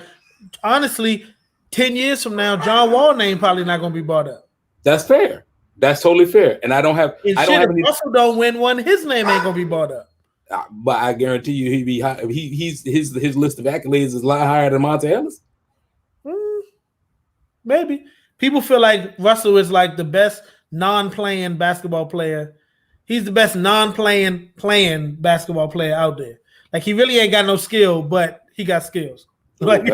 honestly, 10 years from now, John Wall name probably not going to be brought up. That's fair. That's totally fair. And I don't have. If Russell don't win one, his name ain't going to be brought up. But I guarantee you, he'd be high. His list of accolades is a lot higher than Monte Ellis. Maybe people feel like Russell is like the best non-playing basketball player. He's the best non-playing playing basketball player out there. Like he really ain't got no skill, but he got skills. Like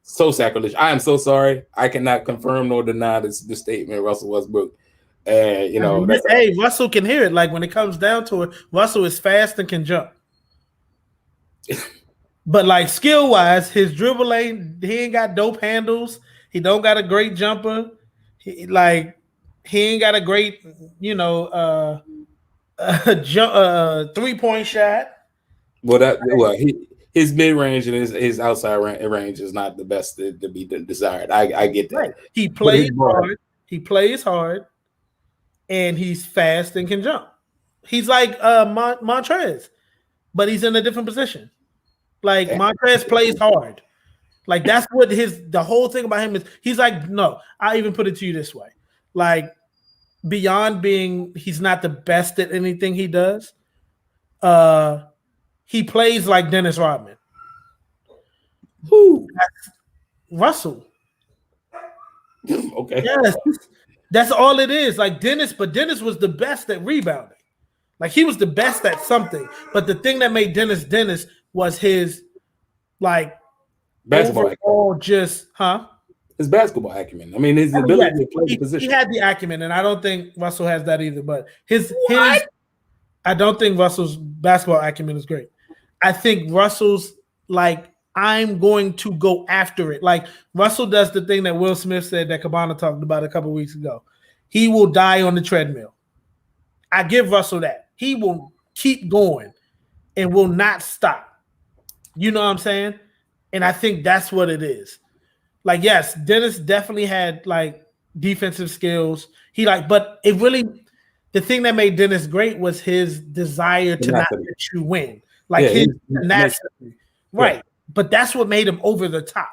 so sacrilege. I am so sorry. I cannot confirm nor deny the statement, Russell Westbrook. You know, hey, Russell can hear it. Like when it comes down to it, Russell is fast and can jump. But like skill wise, his dribble he ain't got dope handles. He don't got a great jumper. He ain't got a great, 3-point shot. His mid range and his outside range is not the best to be desired. I get that. Right. He plays hard. He plays hard, and he's fast and can jump. He's like Montrez, but he's in a different position. Like Montrez plays hard. Like that's what the whole thing about him is. He's like, no, I even put it to you this way. Like beyond he's not the best at anything he does. He plays like Dennis Rodman. Who? Russell. Okay. Yes. That's all it is. Like Dennis was the best at rebounding. Like he was the best at something. But the thing that made Dennis was his like basketball overall his basketball acumen. I mean, his ability to play the position. He had the acumen, and I don't think Russell has that either. But I don't think Russell's basketball acumen is great. I think Russell's like, I'm going to go after it. Like Russell does the thing that Will Smith said that Cabana talked about a couple weeks ago. He will die on the treadmill. I give Russell that. He will keep going and will not stop. You know what I'm saying? And I think that's what it is. Like, yes, Dennis definitely had like defensive skills. But it really, the thing that made Dennis great was his desire to not let you win. Like his tenacity. Right. Yeah. But that's what made him over the top.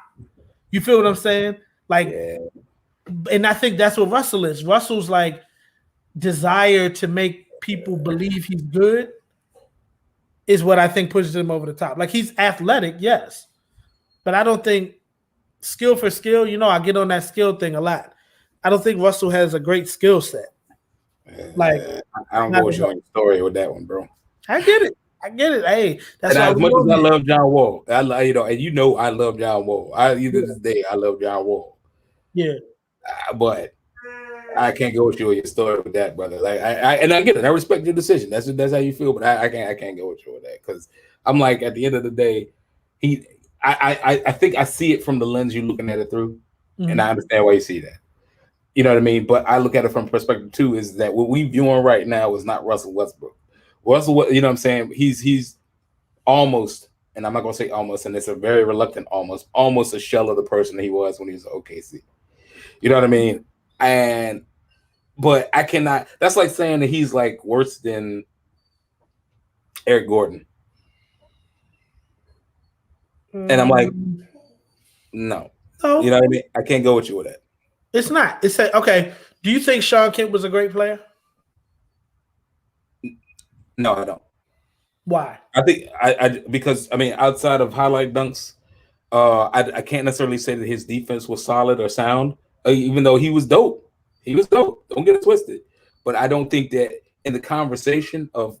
You feel what I'm saying? Like, and I think that's what Russell is. Russell's like desire to make people believe he's good is what I think pushes him over the top. Like he's athletic, yes. But I don't think skill for skill, I get on that skill thing a lot. I don't think Russell has a great skill set. Like I don't go with your story with that one, bro. I get it. Hey, that's as much as I love John Wall. I love John Wall. This day I love John Wall. Yeah. But I can't go with you with your story with that, brother. Like I get it. I respect your decision. That's how you feel, but I can't go with you with that because I'm like at the end of the day, I think I see it from the lens you're looking at it through, and I understand why you see that. You know what I mean? But I look at it from perspective too, is that what we viewing right now is not Russell Westbrook. Russell, you know what I'm saying? He's almost, and I'm not gonna say almost, and it's a very reluctant almost a shell of the person that he was when he was at OKC. You know what I mean? And but I cannot. That's like saying that he's like worse than Eric Gordon, and I'm like, no, you know what I mean. I can't go with you with that. It's not. It's okay. Do you think Shawn Kemp was a great player? No, I don't. Why? I think because I mean, outside of highlight dunks, I can't necessarily say that his defense was solid or sound, even though he was dope. He was dope. Don't get it twisted. But I don't think that in the conversation of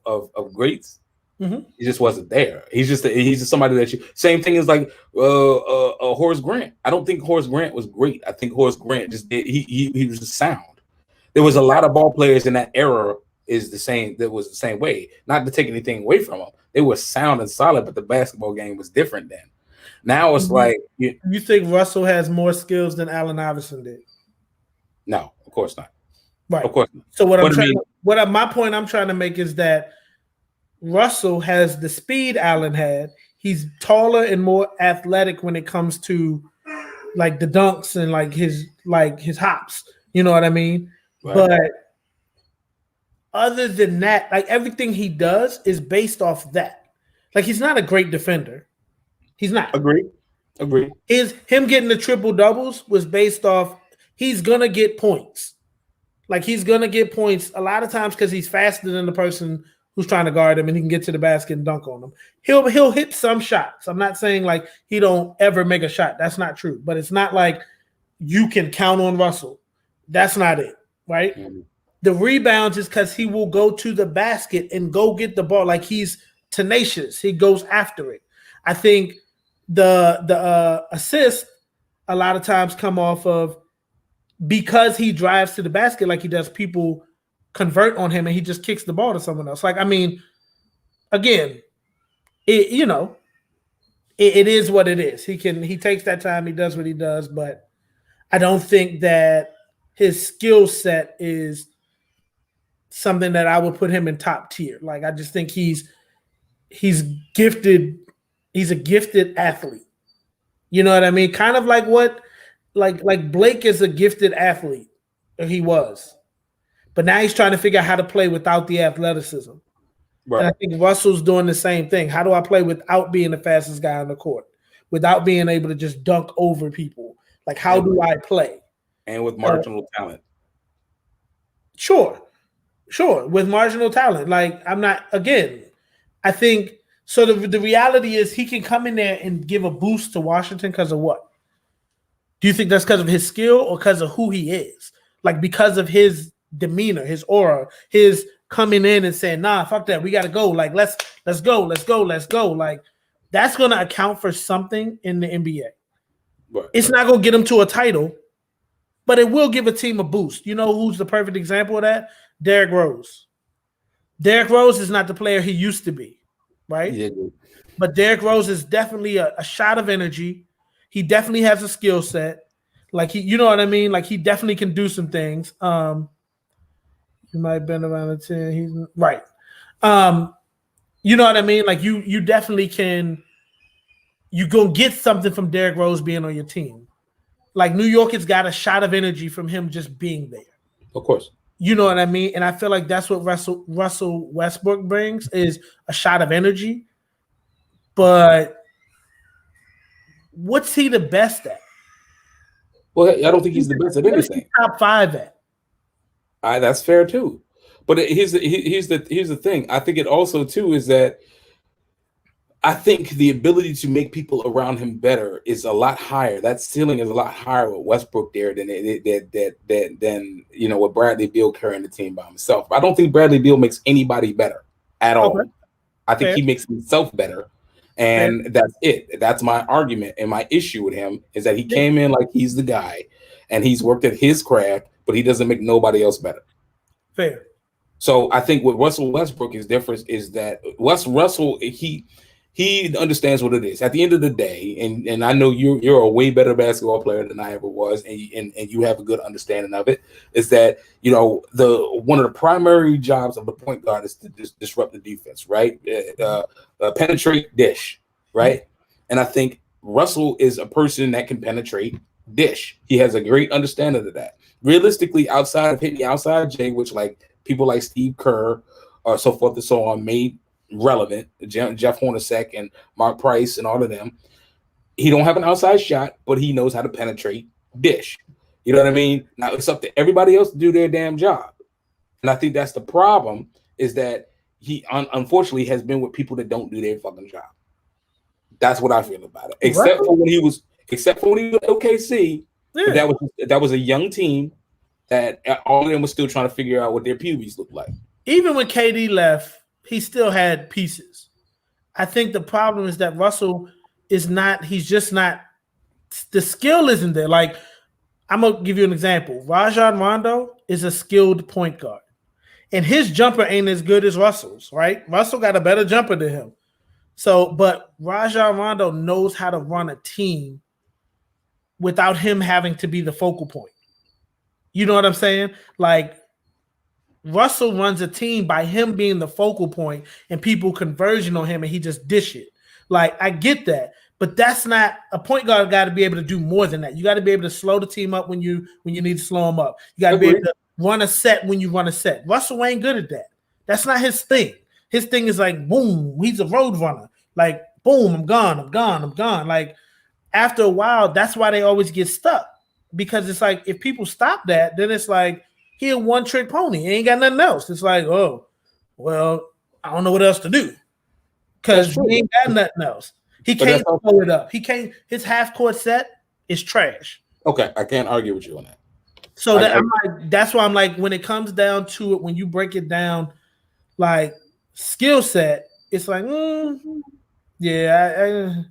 greats, he just wasn't there. He's just somebody that you. Same thing as like Horace Grant. I don't think Horace Grant was great. I think Horace Grant just did. He was just sound. There was a lot of ball players in that era. Is the same. That was the same way. Not to take anything away from them. They were sound and solid, but the basketball game was different then. Now it's like you think Russell has more skills than Allen Iverson did? No, of course not. Right. Of course not. So my point I'm trying to make is that Russell has the speed Allen had. He's taller and more athletic when it comes to like the dunks and like his hops. You know what I mean? Right. But other than that, like everything he does is based off that. Like he's not a great defender. He's not. Agreed. Him getting the triple doubles was based off he's gonna get points. Like he's gonna get points a lot of times because he's faster than the person who's trying to guard him and he can get to the basket and dunk on them. He'll hit some shots. I'm not saying like he don't ever make a shot. That's not true. But it's not like you can count on Russell. That's not it, right? Mm-hmm. The rebounds is because he will go to the basket and go get the ball. Like he's tenacious. He goes after it. I think the assist a lot of times come off of because he drives to the basket like he does, people convert on him and he just kicks the ball to someone else. Like, I mean, again, it is what it is. He takes that time, he does what he does, but I don't think that his skill set is something that I would put him in top tier. Like, I just think he's gifted. He's a gifted athlete. You know what I mean? Kind of like what, like Blake is a gifted athlete, or he was. But now he's trying to figure out how to play without the athleticism. Right. And I think Russell's doing the same thing. How do I play without being the fastest guy on the court? Without being able to just dunk over people? Like, how do I play? And with marginal talent. Sure. With marginal talent. Like, I'm not, again, I think, so the reality is he can come in there and give a boost to Washington because of what? Do you think that's because of his skill or because of who he is? Like, because of his demeanor, his aura, his coming in and saying, nah, fuck that, we got to go. Like, let's go. Like, that's going to account for something in the NBA. Right. It's not going to get him to a title, but it will give a team a boost. You know who's the perfect example of that? Derrick Rose. Derrick Rose is not the player he used to be, right? Yeah. But Derrick Rose is definitely a shot of energy. He definitely has a skill set. Like, you know what I mean? Like, he definitely can do some things. He might have been around the 10. He's right. You know what I mean? Like, you definitely can. You go get something from Derrick Rose being on your team. Like, New York has got a shot of energy from him just being there. Of course. You know what I mean? And I feel like that's what Russell Westbrook brings, is a shot of energy. But what's he the best at? Well, I don't think he's the best at anything. Top 5 at. That's fair too. But here's the thing. I think it also too is that I think the ability to make people around him better is a lot higher. That ceiling is a lot higher with Westbrook there than what Bradley Beal carrying the team by himself. I don't think Bradley Beal makes anybody better at all. Okay. I think he makes himself better. And that's it. That's my argument. And my issue with him is that he came in like he's the guy and he's worked at his craft, but he doesn't make nobody else better. Fair. So I think what Russell Westbrook is different is that Russell, he understands what it is. At the end of the day, and I know you're a way better basketball player than I ever was, and you have a good understanding of it, is that, you know, one of the primary jobs of the point guard is to disrupt the defense, right? Penetrate, dish, right? And I think Russell is a person that can penetrate, dish. He has a great understanding of that. Realistically, outside of hitting outside J, which like people like Steve Kerr or so forth and so on made relevant, Jeff Hornacek and Mark Price and all of them, he don't have an outside shot, but he knows how to penetrate, dish. You know what I mean? Now it's up to everybody else to do their damn job. And I think that's the problem, is that he unfortunately has been with people that don't do their fucking job. That's what I feel about it. Except for when he was at OKC, yeah. that was a young team that all of them was still trying to figure out what their pubes looked like. Even when KD left, he still had pieces. I think the problem is that Russell is not, he's just not, the skill isn't there. Like, I'm going to give you an example. Rajon Rondo is a skilled point guard. And his jumper ain't as good as Russell's, right? Russell got a better jumper than him. So, but Rajon Rondo knows how to run a team without him having to be the focal point. You know what I'm saying? Like, Russell runs a team by him being the focal point and people converging on him and he just dish it. Like, I get that. But that's not, a point guard got to be able to do more than that. You got to be able to slow the team up when you need to slow them up. You got to be able to run a set when you run a set. Russell ain't good at that. That's not his thing. His thing is like, boom, he's a road runner. Like, boom, I'm gone. Like, after a while, that's why they always get stuck. Because it's like, if people stop that, then it's like, he a one-trick pony. He ain't got nothing else. It's like, oh, well, I don't know what else to do. Because he ain't got nothing else. He can't pull it up. He can't. His half-court set is trash. Okay, I can't argue with you on that. So that's why I'm like, when it comes down to it, when you break it down, like skill set, it's like, yeah.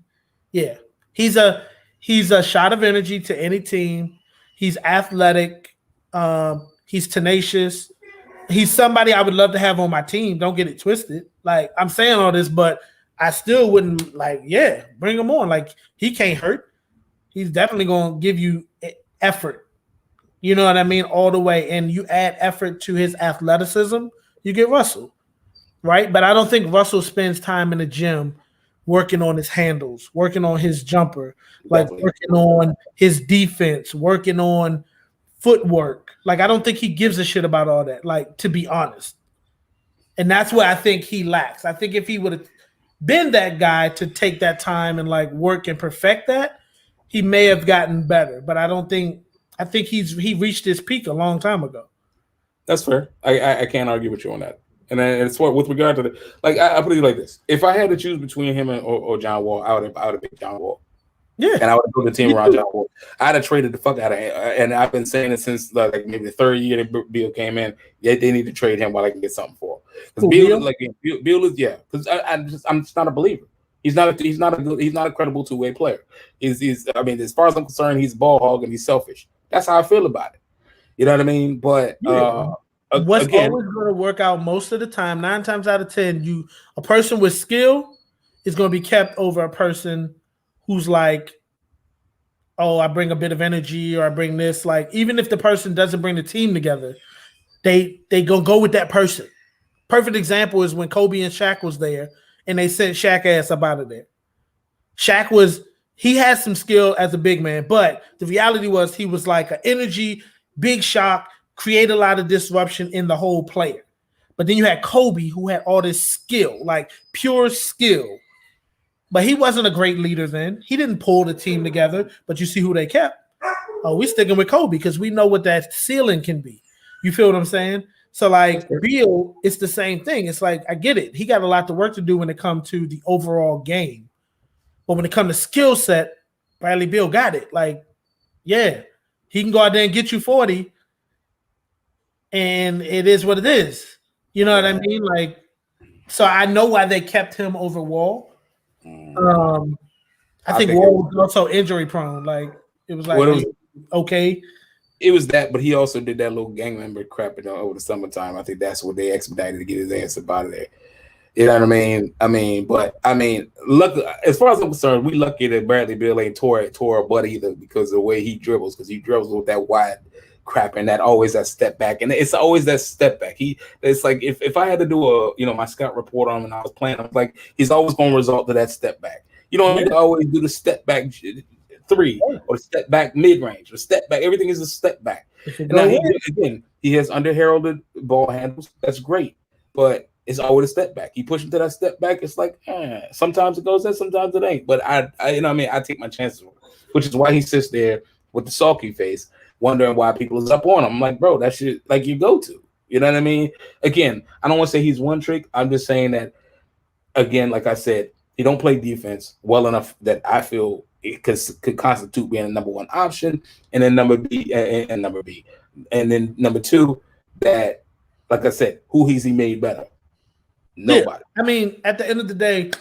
He's a shot of energy to any team. He's athletic. He's tenacious. He's somebody I would love to have on my team. Don't get it twisted. Like, I'm saying all this, but I still wouldn't, like, yeah, bring him on. Like, he can't hurt. He's definitely going to give you effort. You know what I mean? All the way. And you add effort to his athleticism, you get Russell, right? But I don't think Russell spends time in the gym working on his handles, working on his jumper, like working on his defense, working on footwork. Like, I don't think he gives a shit about all that, like, to be honest. And that's where I think he lacks. I think if he would have been that guy to take that time and like work and perfect that, he may have gotten better. But I think he reached his peak a long time ago. That's fair. I can't argue with you on that. And it's what, with regard to the, like, I put it like this: if I had to choose between him or John Wall, I would have picked John Wall. Yeah, and I would have built a team around John Wall. I'd have traded the fuck out of him, and I've been saying it since like maybe the third year that Beal came in. Yeah, they need to trade him while I can get something for him. Because Beal is because I'm just not a believer. He's not a credible two-way player. He's I mean, as far as I'm concerned, he's a ball hog and he's selfish. That's how I feel about it. You know what I mean? But what's always going to work out most of the time, 9 times out of 10, a person with skill is going to be kept over a person who's like, oh, I bring a bit of energy, or I bring this. Like, even if the person doesn't bring the team together, they go with that person. Perfect example is when Kobe and Shaq was there, and they sent Shaq ass up out of there. He had some skill as a big man, but the reality was he was like an energy, big shock, create a lot of disruption in the whole player. But then you had Kobe, who had all this skill, like pure skill. But he wasn't a great leader then. He didn't pull the team together, but you see who they kept. Oh, we're sticking with Kobe because we know what that ceiling can be. You feel what I'm saying? So, like, Beal, it's the same thing. It's like, I get it. He got a lot of work to do when it comes to the overall game. But when it comes to skill set, Bradley Beal got it. Like, yeah, he can go out there and get you 40, and it is what it is. You know what I mean? Like, so I know why they kept him over Wall. I think Wall was also injury prone. Like, it was like, okay. It was that, but he also did that little gang member crap over the summertime. I think that's what they expedited to get his ass up out of there. You know what I mean? Look, as far as I'm concerned, we lucky that Bradley Beal ain't tore a butt either because of the way he dribbles, because he dribbles with that wide crap and that always that step back. And it's always that step back. It's like if I had to do my scout report on him and I was playing, I was like, he's always going to result to that step back. You don't need to always do the step back three or step back mid range or step back. Everything is a step back. If it And now go he has underheralded ball handles. That's great, but it's always a step back. He pushes to that step back. It's like sometimes it goes there, sometimes it ain't. But I you know what I mean, I take my chances, which is why he sits there with the sulky face, wondering why people is up on him. I'm like, bro, that shit like you go to. You know what I mean? Again, I don't want to say he's one trick. I'm just saying that, again, like I said, he don't play defense well enough that I feel it could constitute being a number one option, and then number B, and then number two, that, like I said, who has he made better? Nobody. Yeah. I mean, at the end of the day,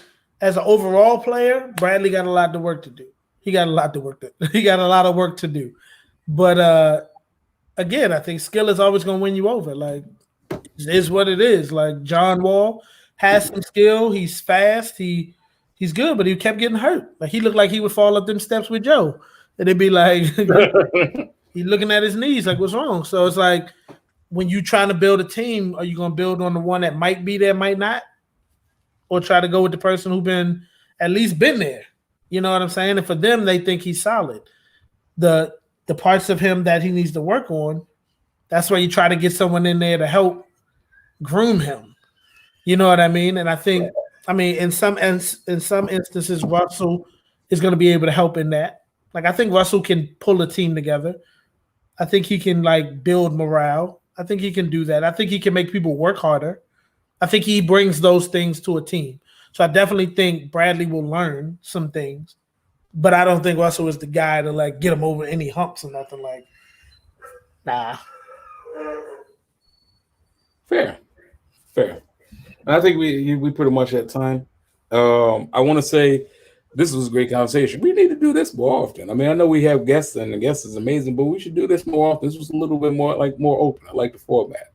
as an overall player, Bradley got a lot of work to do. He got a lot of work to do. But again, I think skill is always going to win you over. Like, it is what it is. Like, John Wall has some skill. He's fast. He's good, but he kept getting hurt. Like, he looked like he would fall up them steps with Joe. And it'd be like, he's looking at his knees like, what's wrong? So it's like, when you trying to build a team, are you going to build on the one that might be there, might not? Or try to go with the person who at least been there? You know what I'm saying? And for them, they think he's solid. The parts of him that he needs to work on, that's why you try to get someone in there to help groom him. You know what I mean? And I think, in some instances, Russell is going to be able to help in that. Like, I think Russell can pull a team together. I think he can, like, build morale. I think he can do that. I think he can make people work harder. I think he brings those things to a team. So I definitely think Bradley will learn some things. But I don't think Russell is the guy to, like, get him over any humps or nothing. Like, nah. Fair. And I think we pretty much at time. I want to say this was a great conversation. We need to do this more often. I mean, I know we have guests, and the guest is amazing, but we should do this more often. This was a little bit more open. I like the format.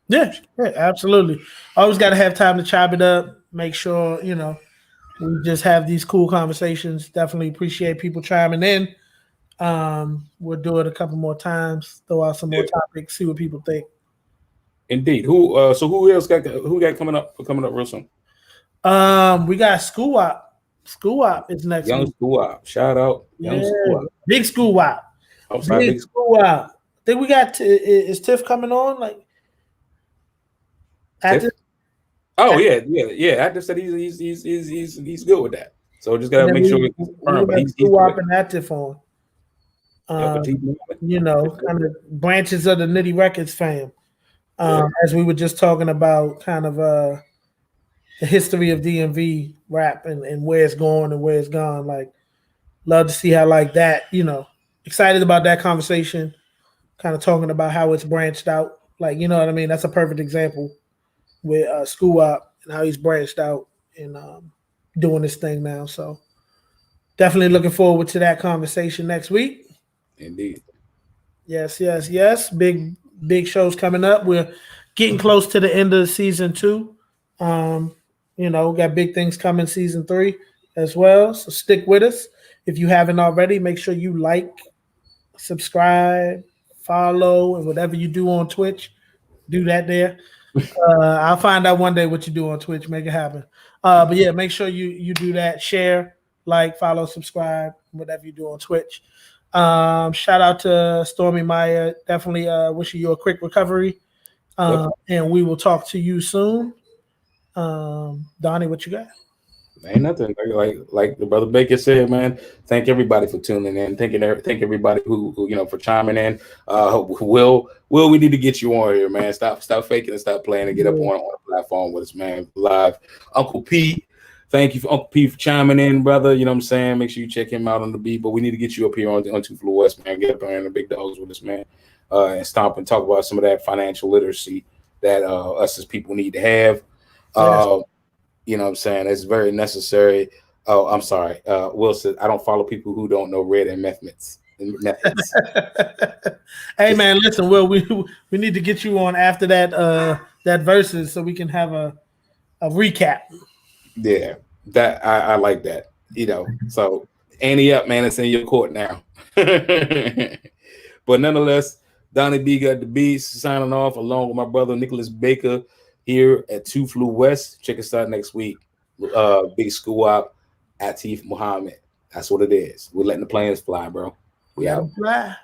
Yeah, absolutely. Always got to have time to chop it up. Make sure, we just have these cool conversations. Definitely appreciate people chiming in. We'll do it a couple more times. Throw out some more topics. See what people think. Indeed. Who else got coming up real soon? We got School Wop. School Wop is next Young week. School Wop. Shout out. Young School Wop. Big School Wop. I'm sorry, Big School Wop. I think we got is Tiff coming on? Like, Tiff? Yeah. I just said he's good with that. So just gotta make sure it's confirmed. But he's School and Tiff on. Kind of branches of the Nitty Records fam. As we were just talking about, kind of the history of DMV rap and where it's going and where it's gone. Like, love to see how, like, that, excited about that conversation, kind of talking about how it's branched out. Like, you know what I mean? That's a perfect example with School Up and how he's branched out and doing this thing now. So definitely looking forward to that conversation next week. Indeed. Yes. Big shows coming up. We're getting close to the end of season 2. Got big things coming season 3 as well. So stick with us. If you haven't already, make sure you like, subscribe, follow, and whatever you do on Twitch, do that there. I'll find out one day what you do on Twitch. Make it happen. But yeah, make sure you do that. Share, like, follow, subscribe, whatever you do on Twitch. Shout out to Stormy Maya. Definitely wishing you a quick recovery. And we will talk to you soon. Donnie, what you got? Ain't nothing. Like the brother Baker said, man. Thank everybody for tuning in. Thank everybody who for chiming in. Will, we need to get you on here, man. Stop faking and stop playing and get up on the platform with us, man. Live. Uncle P. Thank you for Uncle P for chiming in, brother. You know what I'm saying? Make sure you check him out on the beat. But we need to get you up here on 2 Floor West, man. Get up there in the big dogs with us, man. And stomp and talk about some of that financial literacy that us as people need to have. You know what I'm saying? It's very necessary. Oh, I'm sorry. Will said, I don't follow people who don't know red and methods. Hey, man, listen, Will, we need to get you on after that verses so we can have a recap. Yeah, that I like that. So ante up, man. It's in your court now. But nonetheless, Donnie B got the beats signing off along with my brother Nicholas Baker here at 2 Flu West. Check us out next week. Big School Up, Atif Muhammad. That's what it is. We're letting the planes fly, bro. We out. Fly.